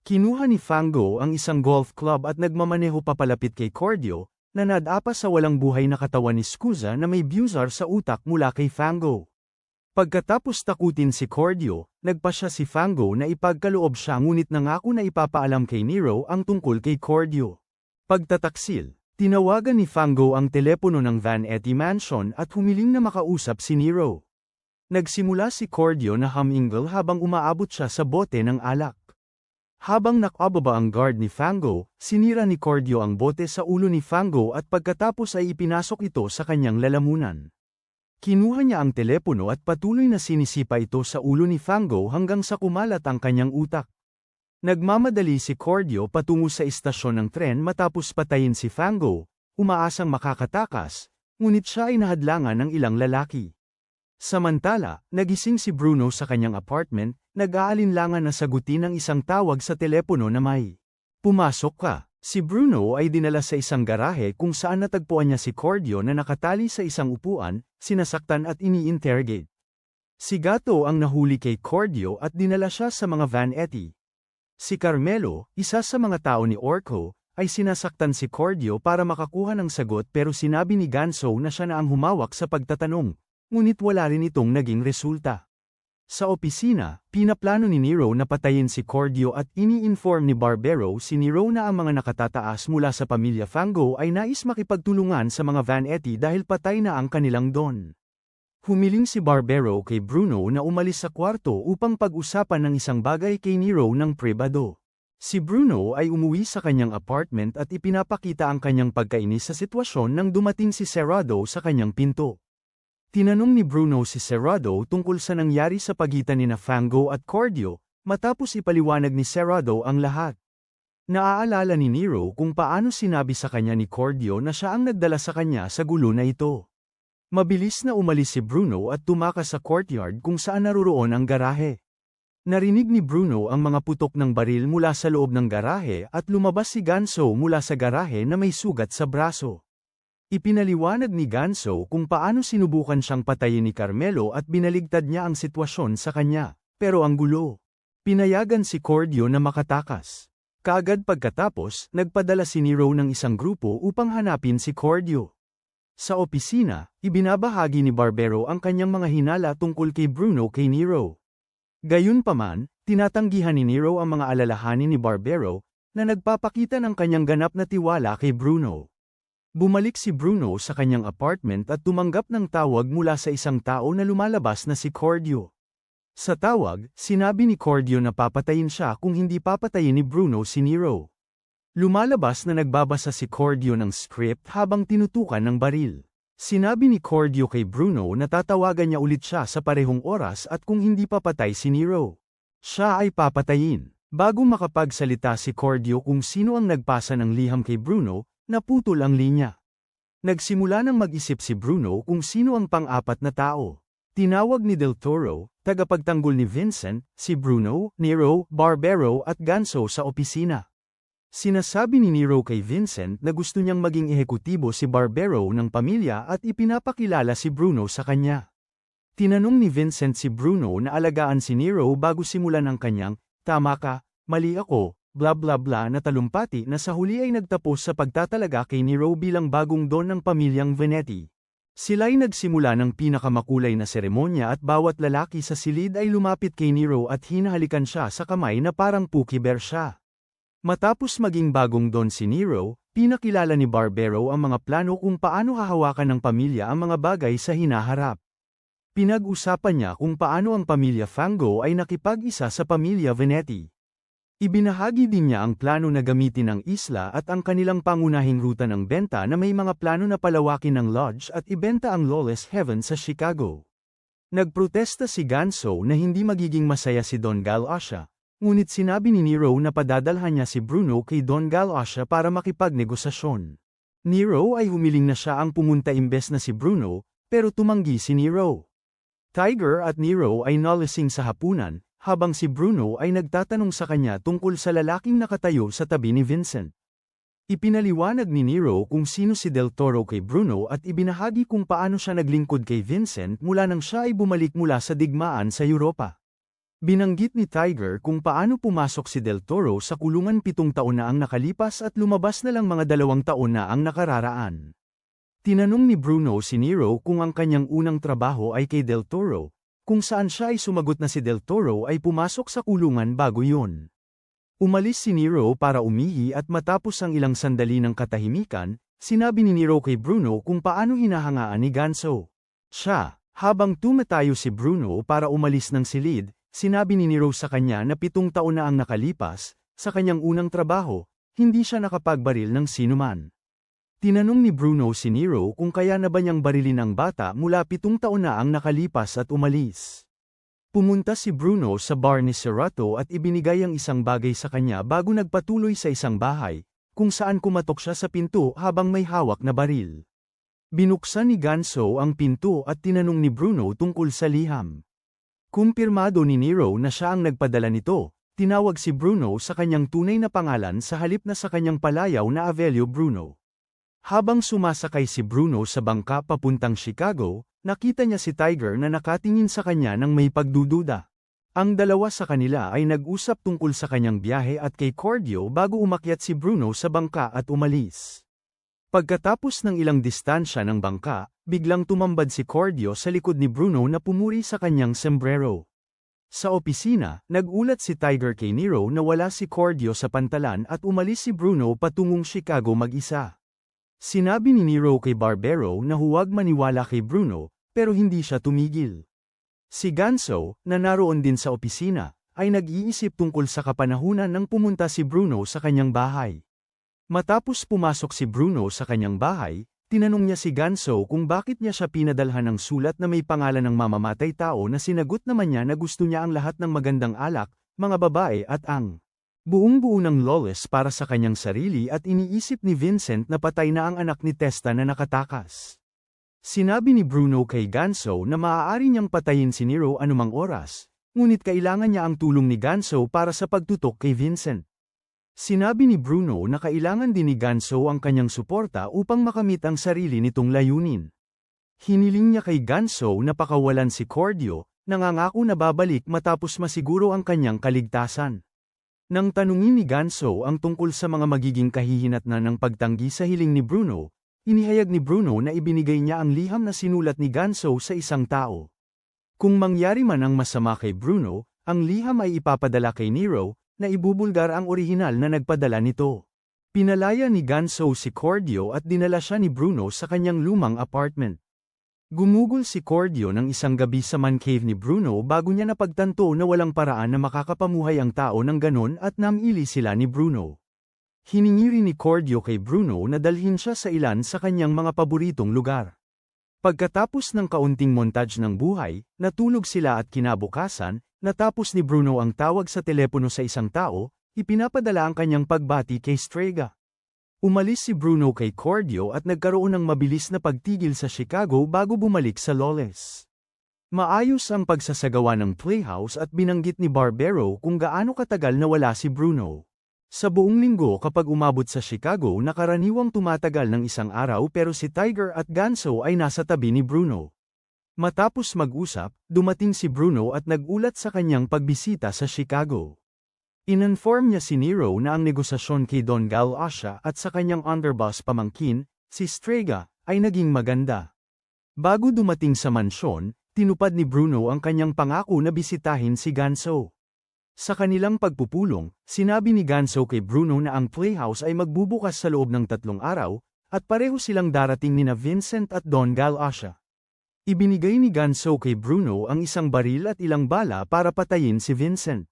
Kinuha ni Fango ang isang golf club at nagmamaneho papalapit kay Cordio, na nadapa sa walang buhay na katawan ni Scusa na may buzzer sa utak mula kay Fango. Pagkatapos takutin si Cordio, nagpasya si Fango na ipagkaloob siya ngunit nangako na ipapaalam kay Nero ang tungkol kay Cordio. Pagtataksil, tinawagan ni Fango ang telepono ng Vanity Mansion at humiling na makausap si Nero. Nagsimula si Cordio na humingle habang umaabot siya sa bote ng alak. Habang nakababa ang guard ni Fango, sinira ni Cordio ang bote sa ulo ni Fango at pagkatapos ay ipinasok ito sa kanyang lalamunan. Kinuha niya ang telepono at patuloy na sinisipa ito sa ulo ni Fango hanggang sa kumalat ang kanyang utak. Nagmamadali si Cordio patungo sa istasyon ng tren matapos patayin si Fango, umaasang makakatakas, ngunit siya ay nahadlangan ng ilang lalaki. Samantala, nagising si Bruno sa kanyang apartment, nag-aalinlangan na sagutin ang isang tawag sa telepono na may, "Pumasok ka." Si Bruno ay dinala sa isang garahe kung saan natagpuan niya si Cordio na nakatali sa isang upuan, sinasaktan at ini-interrogate. Si Gato ang nahuli kay Cordio at dinala siya sa mga Vanity. Si Carmelo, isa sa mga tao ni Orko, ay sinasaktan si Cordio para makakuha ng sagot pero sinabi ni Ganso na siya na ang humawak sa pagtatanong, ngunit wala rin itong naging resulta. Sa opisina, pinaplano ni Nero na patayin si Cordio at ini-inform ni Barbero si Nero na ang mga nakatataas mula sa pamilya Fango ay nais makipagtulungan sa mga Vanity dahil patay na ang kanilang don. Humiling si Barbero kay Bruno na umalis sa kwarto upang pag-usapan ng isang bagay kay Nero ng pribado. Si Bruno ay umuwi sa kanyang apartment at ipinapakita ang kanyang pagkainis sa sitwasyon nang dumating si Serrado sa kanyang pinto. Tinanong ni Bruno si Serrado tungkol sa nangyari sa pagitan ni Fango at Cordio, matapos ipaliwanag ni Serrado ang lahat. Naaalala ni Nero kung paano sinabi sa kanya ni Cordio na siya ang nagdala sa kanya sa gulo na ito. Mabilis na umalis si Bruno at tumakas sa courtyard kung saan naroroon ang garahe. Narinig ni Bruno ang mga putok ng baril mula sa loob ng garahe at lumabas si Ganso mula sa garahe na may sugat sa braso. Ipinaliwanag ni Ganso kung paano sinubukan siyang patayin ni Carmelo at binaligtad niya ang sitwasyon sa kanya, pero ang gulo. Pinayagan si Cordio na makatakas. Kaagad pagkatapos, nagpadala si Nero ng isang grupo upang hanapin si Cordio. Sa opisina, ibinabahagi ni Barbero ang kanyang mga hinala tungkol kay Bruno kay Nero. Gayunpaman, tinatanggihan ni Nero ang mga alalahanin ni Barbero, na nagpapakita ng kanyang ganap na tiwala kay Bruno. Bumalik si Bruno sa kanyang apartment at tumanggap ng tawag mula sa isang tao na lumalabas na si Cordio. Sa tawag, sinabi ni Cordio na papatayin siya kung hindi papatayin ni Bruno si Nero. Lumalabas na nagbabasa si Cordio ng script habang tinutukan ng baril. Sinabi ni Cordio kay Bruno na tatawagan niya ulit siya sa parehong oras at kung hindi papatay si Nero, siya ay papatayin. Bago makapagsalita si Cordio kung sino ang nagpasa ng liham kay Bruno, naputol ang linya. Nagsimula ng mag-isip si Bruno kung sino ang pang-apat na tao. Tinawag ni Del Toro, tagapagtanggol ni Vincent, si Bruno, Nero, Barbero at Ganso sa opisina. Sinasabi ni Nero kay Vincent na gusto niyang maging ehekutibo si Barbero ng pamilya at ipinapakilala si Bruno sa kanya. Tinanong ni Vincent si Bruno na alagaan si Nero bago simulan ang kanyang, "Tama ka, mali ako," bla bla bla na talumpati na sa huli ay nagtapos sa pagtatalaga kay Nero bilang bagong don ng pamilyang Venetti. Sila'y nagsimula ng pinakamakulay na seremonya at bawat lalaki sa silid ay lumapit kay Nero at hinahalikan siya sa kamay na parang Pookie Bear siya. Matapos maging bagong don si Nero, pinakilala ni Barbero ang mga plano kung paano hahawakan ng pamilya ang mga bagay sa hinaharap. Pinag-usapan niya kung paano ang pamilya Fango ay nakipag-isa sa pamilya Venetti. Ibinahagi din niya ang plano na gamitin ang isla at ang kanilang pangunahing ruta ng benta na may mga plano na palawakin ng lodge at ibenta ang Lawless Heaven sa Chicago. Nagprotesta si Ganso na hindi magiging masaya si Don Galosha, ngunit sinabi ni Nero na padadalhan niya si Bruno kay Don Galosha para makipagnegosasyon. Nero ay humiling na siya ang pumunta imbes na si Bruno, pero tumanggi si Nero. Tiger at Nero ay nalasing sa hapunan, habang si Bruno ay nagtatanong sa kanya tungkol sa lalaking nakatayo sa tabi ni Vincent. Ipinaliwanag ni Nero kung sino si Del Toro kay Bruno at ibinahagi kung paano siya naglingkod kay Vincent mula nang siya ay bumalik mula sa digmaan sa Europa. Binanggit ni Tiger kung paano pumasok si Del Toro sa kulungan 7 taon na ang nakalipas at lumabas na lang mga 2 taon na ang nakararaan. Tinanong ni Bruno si Nero kung ang kanyang unang trabaho ay kay Del Toro, kung saan siya ay sumagot na si Del Toro ay pumasok sa kulungan bago yun. Umalis si Nero para umihi at matapos ang ilang sandali ng katahimikan, sinabi ni Nero kay Bruno kung paano hinahangaan ni Ganso. Siya, habang tumatayo si Bruno para umalis ng silid, sinabi ni Nero sa kanya na 7 taon na ang nakalipas, sa kanyang unang trabaho, hindi siya nakapagbaril ng sinuman. Tinanong ni Bruno si Nero kung kaya na ba niyang barilin ang bata mula 7 taon na ang nakalipas at umalis. Pumunta si Bruno sa bar ni Serato at ibinigay ang isang bagay sa kanya bago nagpatuloy sa isang bahay, kung saan kumatok siya sa pinto habang may hawak na baril. Binuksan ni Ganso ang pinto at tinanong ni Bruno tungkol sa liham. Kumpirmado ni Nero na siya ang nagpadala nito, tinawag si Bruno sa kanyang tunay na pangalan sa halip na sa kanyang palayaw na Avelio Bruno. Habang sumasakay si Bruno sa bangka papuntang Chicago, nakita niya si Tiger na nakatingin sa kanya ng may pagdududa. Ang dalawa sa kanila ay nag-usap tungkol sa kanyang biyahe at kay Cordio bago umakyat si Bruno sa bangka at umalis. Pagkatapos ng ilang distansya ng bangka, biglang tumambad si Cordio sa likod ni Bruno na pumuri sa kanyang sombrero. Sa opisina, nag-ulat si Tiger kay Nero na wala si Cordio sa pantalan at umalis si Bruno patungong Chicago mag-isa. Sinabi ni Nero kay Barbero na huwag maniwala kay Bruno, pero hindi siya tumigil. Si Ganso, na naroon din sa opisina, ay nag-iisip tungkol sa kapanahunan nang pumunta si Bruno sa kanyang bahay. Matapos pumasok si Bruno sa kanyang bahay, tinanong niya si Ganso kung bakit niya siya pinadalhan ng sulat na may pangalan ng mamamatay tao na sinagot naman niya na gusto niya ang lahat ng magandang alak, mga babae at ang buong-buo ng Lawless para sa kanyang sarili at iniisip ni Vincent na patay na ang anak ni Testa na nakatakas. Sinabi ni Bruno kay Ganso na maaari niyang patayin si Nero anumang oras, ngunit kailangan niya ang tulong ni Ganso para sa pagtutok kay Vincent. Sinabi ni Bruno na kailangan din ni Ganso ang kanyang suporta upang makamit ang sarili nitong layunin. Hiniling niya kay Ganso na pakawalan si Cordio, nangangako na babalik matapos masiguro ang kanyang kaligtasan. Nang tanungin ni Ganso ang tungkol sa mga magiging kahihinatnan ng pagtanggi sa hiling ni Bruno, inihayag ni Bruno na ibinigay niya ang liham na sinulat ni Ganso sa isang tao. Kung mangyari man ang masama kay Bruno, ang liham ay ipapadala kay Nero, na ibubulgar ang orihinal na nagpadala nito. Pinalaya ni Ganso si Cordio at dinala siya ni Bruno sa kanyang lumang apartment. Gumugol si Cordio ng isang gabi sa man cave ni Bruno bago niya napagtanto na walang paraan na makakapamuhay ang tao ng ganon at namili sila ni Bruno. Hiningi rin ni Cordio kay Bruno na dalhin siya sa ilan sa kanyang mga paboritong lugar. Pagkatapos ng kaunting montage ng buhay, natulog sila at kinabukasan, natapos ni Bruno ang tawag sa telepono sa isang tao, ipinapadala ang kanyang pagbati kay Strega. Umalis si Bruno kay Cordio at nagkaroon ng mabilis na pagtigil sa Chicago bago bumalik sa Lawless. Maayos ang pagsasagawa ng Playhouse at binanggit ni Barbero kung gaano katagal na wala si Bruno. Sa buong linggo kapag umabot sa Chicago nakaraniwang tumatagal ng isang araw pero si Tiger at Ganso ay nasa tabi ni Bruno. Matapos mag-usap, dumating si Bruno at nag-ulat sa kanyang pagbisita sa Chicago. Ininform niya si Nero na ang negosasyon kay Don Galosha at sa kanyang underboss pamangkin, si Strega, ay naging maganda. Bago dumating sa mansyon, tinupad ni Bruno ang kanyang pangako na bisitahin si Ganso. Sa kanilang pagpupulong, sinabi ni Ganso kay Bruno na ang Playhouse ay magbubukas sa loob ng 3 araw, at pareho silang darating nina Vincent at Don Galosha. Ibinigay ni Ganso kay Bruno ang isang baril at ilang bala para patayin si Vincent.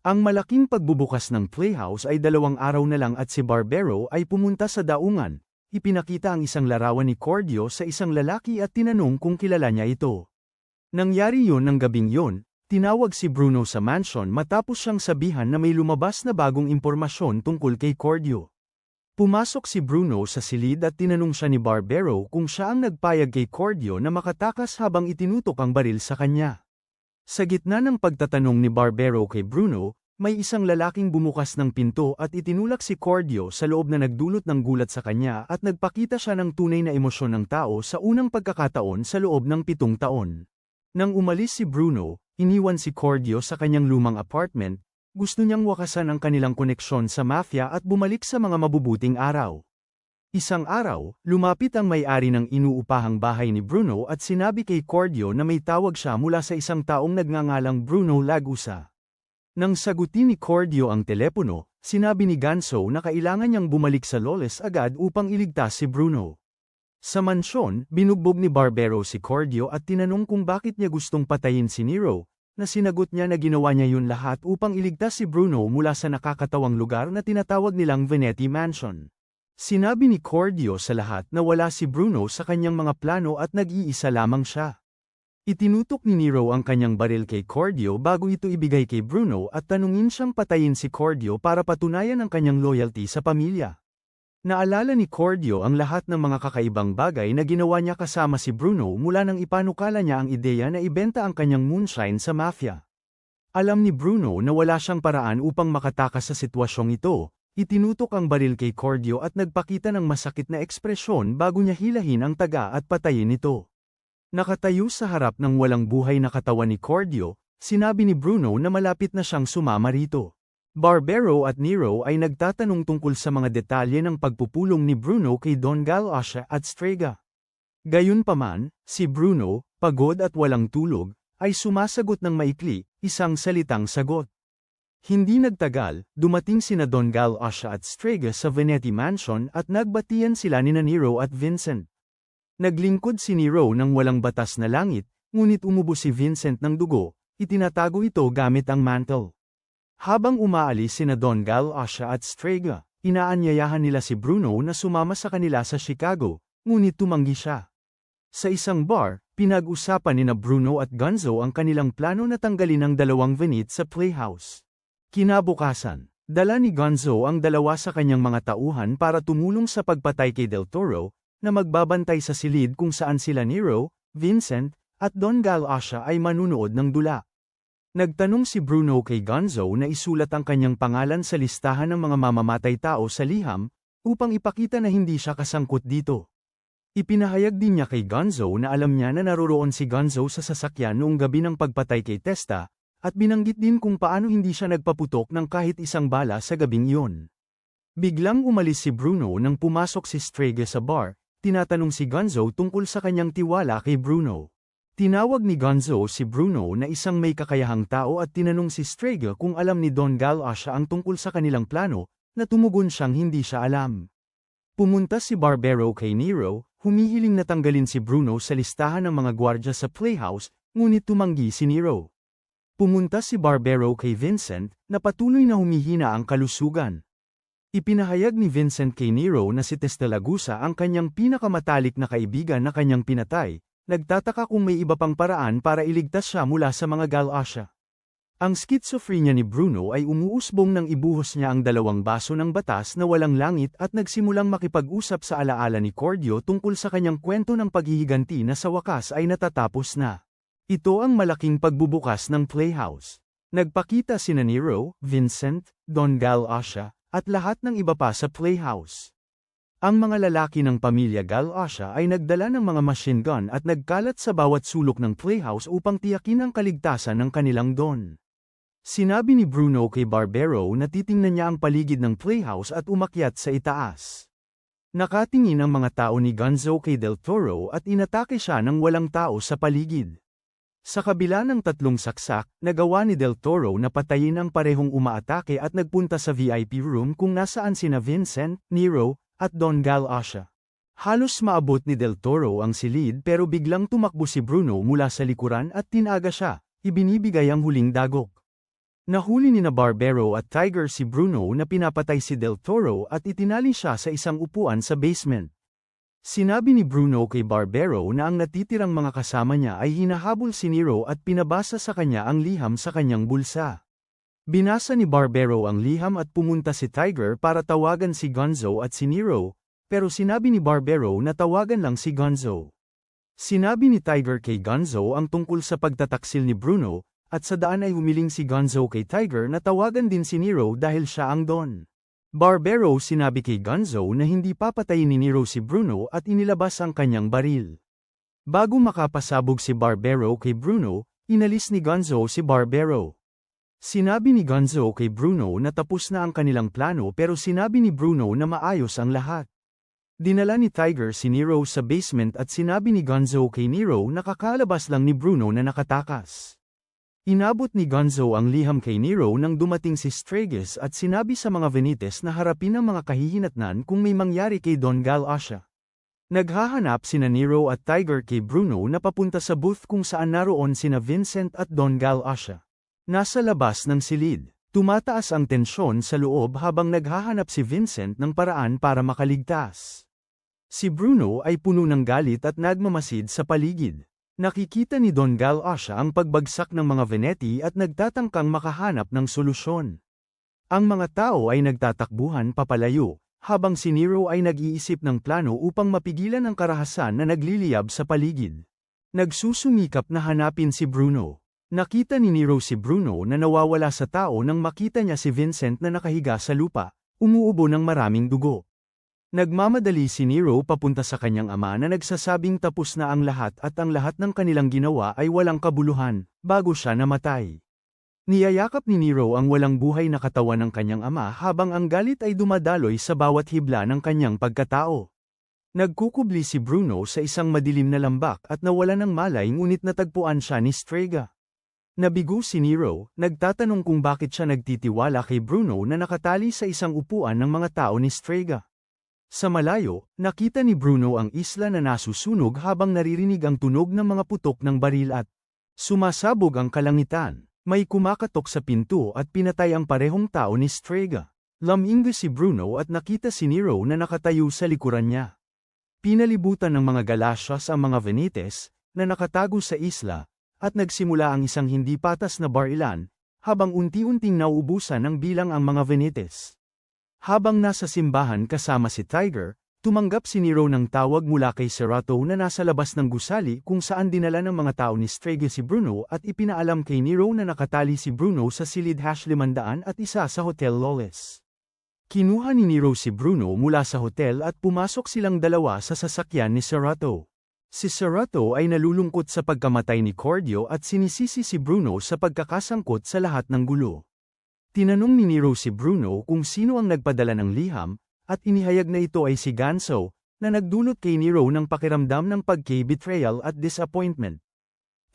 Ang malaking pagbubukas ng playhouse ay 2 araw na lang at si Barbero ay pumunta sa daungan. Ipinakita ang isang larawan ni Cordio sa isang lalaki at tinanong kung kilala niya ito. Nangyari yun ng gabing yun, tinawag si Bruno sa mansion matapos siyang sabihan na may lumabas na bagong impormasyon tungkol kay Cordio. Pumasok si Bruno sa silid at tinanong siya ni Barbero kung siya ang nagpayag kay Cordio na makatakas habang itinutok ang baril sa kanya. Sa gitna ng pagtatanong ni Barbero kay Bruno, may isang lalaking bumukas ng pinto at itinulak si Cordio sa loob na nagdulot ng gulat sa kanya at nagpakita siya ng tunay na emosyon ng tao sa unang pagkakataon sa loob ng 7 taon. Nang umalis si Bruno, iniwan si Cordio sa kanyang lumang apartment, gusto niyang wakasan ang kanilang koneksyon sa mafia at bumalik sa mga mabubuting araw. Isang araw, lumapit ang may-ari ng inuupahang bahay ni Bruno at sinabi kay Cordio na may tawag siya mula sa isang taong nagngangalang Bruno Lagusa. Nang sagutin ni Cordio ang telepono, sinabi ni Ganso na kailangan niyang bumalik sa Loles agad upang iligtas si Bruno. Sa mansyon, binugbog ni Barbero si Cordio at tinanong kung bakit niya gustong patayin si Nero, na sinagot niya na ginawa niya yun lahat upang iligtas si Bruno mula sa nakakatawang lugar na tinatawag nilang Venetti Mansion. Sinabi ni Cordio sa lahat na wala si Bruno sa kanyang mga plano at nag-iisa lamang siya. Itinutok ni Nero ang kanyang baril kay Cordio bago ito ibigay kay Bruno at tanungin siyang patayin si Cordio para patunayan ang kanyang loyalty sa pamilya. Naalala ni Cordio ang lahat ng mga kakaibang bagay na ginawa niya kasama si Bruno mula nang ipanukala niya ang ideya na ibenta ang kanyang moonshine sa mafia. Alam ni Bruno na wala siyang paraan upang makatakas sa sitwasyong ito. Itinutok ang baril kay Cordio at nagpakita ng masakit na ekspresyon bago niya hilahin ang taga at patayin ito. Nakatayo sa harap ng walang buhay na katawan ni Cordio, sinabi ni Bruno na malapit na siyang sumama rito. Barbero at Nero ay nagtatanong tungkol sa mga detalye ng pagpupulong ni Bruno kay Don Galosha at Strega. Gayunpaman, si Bruno, pagod at walang tulog, ay sumasagot ng maikli, isang salitang sagot. Hindi nagtagal, dumating sina Don Galosha at Strega sa Venetti Mansion at nagbatian sila ni Nero at Vincent. Naglingkod si Nero ng walang batas na langit, ngunit umubos si Vincent ng dugo, itinatago ito gamit ang mantle. Habang umaalis sina Don Galosha at Strega, inaanyayahan nila si Bruno na sumama sa kanila sa Chicago, ngunit tumanggi siya. Sa isang bar, pinag-usapan ni Bruno at Gonzo ang kanilang plano na tanggalin ang 2 Venit sa playhouse. Kinabukasan, dala ni Gonzo ang 2 sa kanyang mga tauhan para tumulong sa pagpatay kay Del Toro, na magbabantay sa silid kung saan sila Nero, Vincent, at Don Galosha ay manunood ng dula. Nagtanong si Bruno kay Gonzo na isulat ang kanyang pangalan sa listahan ng mga mamamatay tao sa liham, upang ipakita na hindi siya kasangkot dito. Ipinahayag din niya kay Gonzo na alam niya na naroroon si Gonzo sa sasakyan noong gabi ng pagpatay kay Testa, at binanggit din kung paano hindi siya nagpaputok ng kahit isang bala sa gabing iyon. Biglang umalis si Bruno nang pumasok si Strega sa bar, tinatanong si Gonzo tungkol sa kanyang tiwala kay Bruno. Tinawag ni Gonzo si Bruno na isang may kakayahang tao at tinanong si Strega kung alam ni Don Galosha ang tungkol sa kanilang plano, na tumugon siyang hindi siya alam. Pumunta si Barbero kay Nero, humihiling na tanggalin si Bruno sa listahan ng mga gwardya sa playhouse, ngunit tumanggi si Nero. Pumunta si Barbero kay Vincent, na patuloy na humihina ang kalusugan. Ipinahayag ni Vincent kay Nero na si Testa Lagusa ang kanyang pinakamatalik na kaibigan na kanyang pinatay, nagtataka kung may iba pang paraan para iligtas siya mula sa mga Galosha. Ang schizophrenia ni Bruno ay umuusbong nang ibuhos niya ang 2 baso ng batas na walang langit at nagsimulang makipag-usap sa alaala ni Cordio tungkol sa kanyang kwento ng paghihiganti na sa wakas ay natatapos na. Ito ang malaking pagbubukas ng playhouse. Nagpakita sina Nero, Vincent, Don Galosha, at lahat ng iba pa sa playhouse. Ang mga lalaki ng pamilya Galosha ay nagdala ng mga machine gun at nagkalat sa bawat sulok ng playhouse upang tiyakin ang kaligtasan ng kanilang don. Sinabi ni Bruno kay Barbero na titingnan niya ang paligid ng playhouse at umakyat sa itaas. Nakatingin ang mga tao ni Gonzo kay Del Toro at inatake siya ng walang tao sa paligid. Sa kabila ng 3 saksak, nagawa ni Del Toro na patayin ang parehong umaatake at nagpunta sa VIP room kung nasaan sina Vincent, Nero, at Don Galosha. Halos maabot ni Del Toro ang silid pero biglang tumakbo si Bruno mula sa likuran at tinaga siya, ibinibigay ang huling dagok. Nahuli ni na Barbero at Tiger si Bruno na pinapatay si Del Toro at itinali siya sa isang upuan sa basement. Sinabi ni Bruno kay Barbero na ang natitirang mga kasama niya ay hinahabol si Nero at pinabasa sa kanya ang liham sa kanyang bulsa. Binasa ni Barbero ang liham at pumunta si Tiger para tawagan si Gonzo at si Nero, pero sinabi ni Barbero na tawagan lang si Gonzo. Sinabi ni Tiger kay Gonzo ang tungkol sa pagtataksil ni Bruno, at sa daan ay humiling si Gonzo kay Tiger na tawagan din si Nero dahil siya ang Don. Barbero sinabi kay Gonzo na hindi papatayin ni Nero si Bruno at inilabas ang kanyang baril. Bago makapasabog si Barbero kay Bruno, inalis ni Gonzo si Barbero. Sinabi ni Gonzo kay Bruno na tapos na ang kanilang plano pero sinabi ni Bruno na maayos ang lahat. Dinala ni Tiger si Nero sa basement at sinabi ni Gonzo kay Nero na kakalabas lang ni Bruno na nakatakas. Inabot ni Gonzo ang liham kay Nero nang dumating si Stragus at sinabi sa mga Venites na harapin ang mga kahihinatnan kung may mangyari kay Don Gal-Asha. Naghahanap sina Nero at Tiger kay Bruno na papunta sa booth kung saan naroon sina Vincent at Don Gal-Asha. Nasa labas ng silid, tumataas ang tensyon sa loob habang naghahanap si Vincent ng paraan para makaligtas. Si Bruno ay puno ng galit at nagmamasid sa paligid. Nakikita ni Don Gal-Asha ang pagbagsak ng mga Veneti at nagtatangkang makahanap ng solusyon. Ang mga tao ay nagtatakbuhan papalayo, habang si Nero ay nag-iisip ng plano upang mapigilan ang karahasan na nagliliyab sa paligid. Nagsusumikap na hanapin si Bruno. Nakita ni Nero si Bruno na nawawala sa tao nang makita niya si Vincent na nakahiga sa lupa, umuubo ng maraming dugo. Nagmamadali si Nero papunta sa kanyang ama na nagsasabing tapos na ang lahat at ang lahat ng kanilang ginawa ay walang kabuluhan, bago siya namatay. Niyayakap ni Nero ang walang buhay na katawan ng kanyang ama habang ang galit ay dumadaloy sa bawat hibla ng kanyang pagkatao. Nagkukubli si Bruno sa isang madilim na lambak at nawala ng malay ngunit natagpuan siya ni Strega. Nabigo si Nero, nagtatanong kung bakit siya nagtitiwala kay Bruno na nakatali sa isang upuan ng mga tao ni Strega. Sa malayo, nakita ni Bruno ang isla na nasusunog habang naririnig ang tunog ng mga putok ng baril at sumasabog ang kalangitan. May kumakatok sa pinto at pinatay ang parehong tao ni Strega. Lamingo si Bruno at nakita si Nero na nakatayo sa likuran niya. Pinalibutan ng mga Galatias ang mga Venites, na nakatago sa isla, at nagsimula ang isang hindi patas na barilan, habang unti-unting nauubusan ng bilang ang mga Venites. Habang nasa simbahan kasama si Tiger, tumanggap si Nero ng tawag mula kay Serato na nasa labas ng gusali kung saan dinala ng mga tao ni Strega si Bruno at ipinaalam kay Nero na nakatali si Bruno sa silid #500 at isa sa Hotel Loles. Kinuha ni Nero si Bruno mula sa hotel at pumasok silang dalawa sa sasakyan ni Serato. Si Serato ay nalulungkot sa pagkamatay ni Cordio at sinisisi si Bruno sa pagkakasangkot sa lahat ng gulo. Tinanong ni Nero si Bruno kung sino ang nagpadala ng liham, at inihayag na ito ay si Gonzo, na nagdulot kay Nero ng pakiramdam ng pagka-betrayal at disappointment.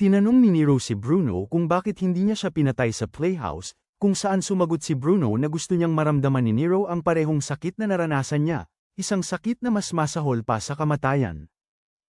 Tinanong ni Nero si Bruno kung bakit hindi niya siya pinatay sa playhouse, kung saan sumagot si Bruno na gusto niyang maramdaman ni Nero ang parehong sakit na naranasan niya, isang sakit na mas masahol pa sa kamatayan.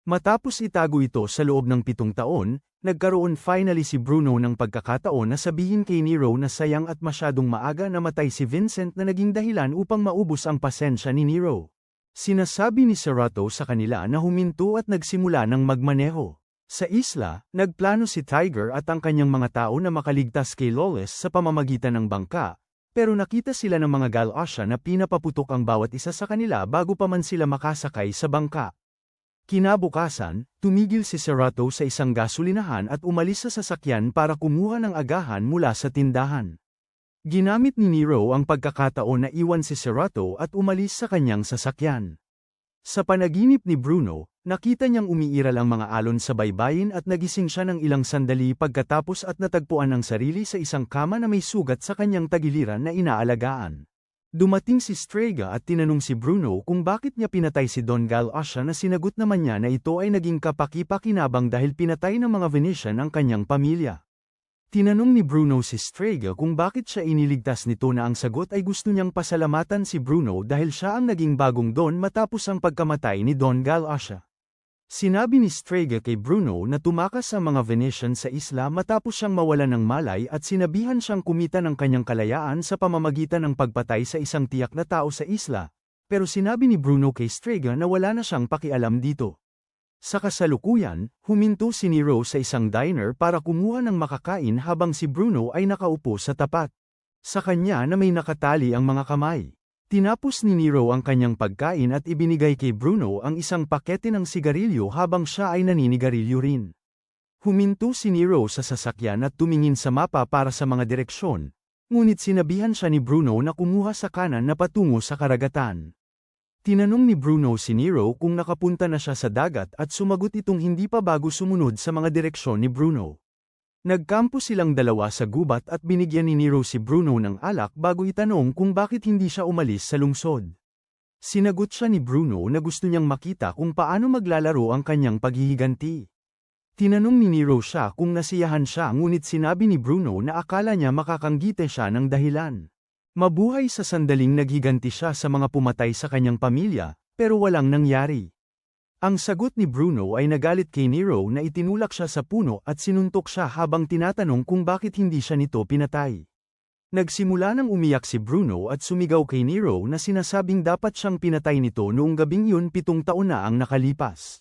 Matapos itago ito sa loob ng 7 taon, nagkaroon finally si Bruno ng pagkakataon na sabihin kay Nero na sayang at masyadong maaga namatay si Vincent na naging dahilan upang maubos ang pasensya ni Nero. Sinasabi ni Serato sa kanila na huminto at nagsimula ng magmaneho. Sa isla, nagplano si Tiger at ang kanyang mga tao na makaligtas kay Loles sa pamamagitan ng bangka, pero nakita sila ng mga Gal-Asha na pinapaputok ang bawat isa sa kanila bago pa man sila makasakay sa bangka. Kinabukasan, tumigil si Serato sa isang gasolinahan at umalis sa sasakyan para kumuha ng agahan mula sa tindahan. Ginamit ni Nero ang pagkakataon na iwan si Serato at umalis sa kanyang sasakyan. Sa panaginip ni Bruno, nakita niyang umiiral ang mga alon sa baybayin at nagising siya ng ilang sandali pagkatapos at natagpuan ang sarili sa isang kama na may sugat sa kanyang tagiliran na inaalagaan. Dumating si Strega at tinanong si Bruno kung bakit niya pinatay si Don Gal-Asha na sinagot naman niya na ito ay naging kapaki-pakinabang dahil pinatay ng mga Venetian ang kanyang pamilya. Tinanong ni Bruno si Strega kung bakit siya iniligtas nito na ang sagot ay gusto niyang pasalamatan si Bruno dahil siya ang naging bagong Don matapos ang pagkamatay ni Don Gal-Asha. Sinabi ni Strega kay Bruno na tumakas ang mga Venetian sa isla matapos siyang mawalan ng malay at sinabihan siyang kumita ng kanyang kalayaan sa pamamagitan ng pagpatay sa isang tiyak na tao sa isla, pero sinabi ni Bruno kay Strega na wala na siyang pakialam dito. Sa kasalukuyan, huminto si Nero sa isang diner para kumuha ng makakain habang si Bruno ay nakaupo sa tapat. Sa kanya na may nakatali ang mga kamay. Tinapos ni Nero ang kanyang pagkain at ibinigay kay Bruno ang isang pakete ng sigarilyo habang siya ay naninigarilyo rin. Huminto si Nero sa sasakyan at tumingin sa mapa para sa mga direksyon, ngunit sinabihan siya ni Bruno na kumuha sa kanan na patungo sa karagatan. Tinanong ni Bruno si Nero kung nakapunta na siya sa dagat at sumagot itong hindi pa bago sumunod sa mga direksyon ni Bruno. Nagkampo silang dalawa sa gubat at binigyan ni Nero si Bruno ng alak bago itanong kung bakit hindi siya umalis sa lungsod. Sinagot siya ni Bruno na gusto niyang makita kung paano maglalaro ang kanyang paghihiganti. Tinanong ni Nero siya kung nasiyahan siya ngunit sinabi ni Bruno na akala niya makakanggite siya ng dahilan. Mabuhay sa sandaling naghiganti siya sa mga pumatay sa kanyang pamilya, pero walang nangyari. Ang sagot ni Bruno ay nagalit kay Nero na itinulak siya sa puno at sinuntok siya habang tinatanong kung bakit hindi siya nito pinatay. Nagsimula nang umiyak si Bruno at sumigaw kay Nero na sinasabing dapat siyang pinatay nito noong gabing yun 7 taon na ang nakalipas.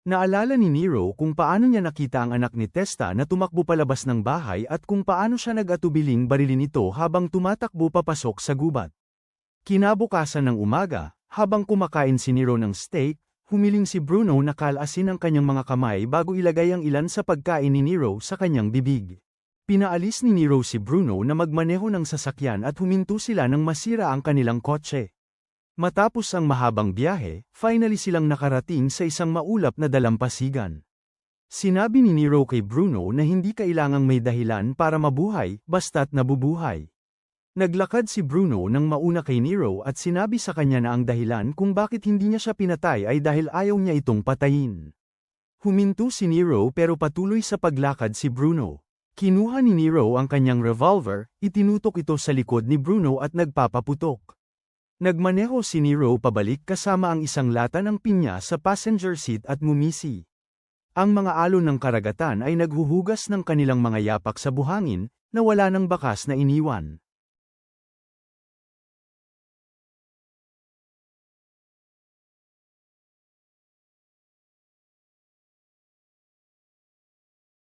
Naalala ni Nero kung paano niya nakita ang anak ni Testa na tumakbo palabas ng bahay at kung paano siya nag-atubiling barilin ito habang tumatakbo papasok sa gubat. Kinabukasan ng umaga, habang kumakain si Nero ng steak, humiling si Bruno na kalasin ang kanyang mga kamay bago ilagay ang ilan sa pagkain ni Nero sa kanyang bibig. Pinaalis ni Nero si Bruno na magmaneho ng sasakyan at huminto sila nang masira ang kanilang kotse. Matapos ang mahabang biyahe, finally silang nakarating sa isang maulap na dalampasigan. Sinabi ni Nero kay Bruno na hindi kailangang may dahilan para mabuhay, basta't nabubuhay. Naglakad si Bruno nang mauna kay Nero at sinabi sa kanya na ang dahilan kung bakit hindi niya siya pinatay ay dahil ayaw niya itong patayin. Huminto si Nero pero patuloy sa paglakad si Bruno. Kinuha ni Nero ang kanyang revolver, itinutok ito sa likod ni Bruno at nagpapaputok. Nagmaneho si Nero pabalik kasama ang isang lata ng pinya sa passenger seat at ngumisi. Ang mga alon ng karagatan ay naghuhugas ng kanilang mga yapak sa buhangin, na wala ng bakas na iniwan.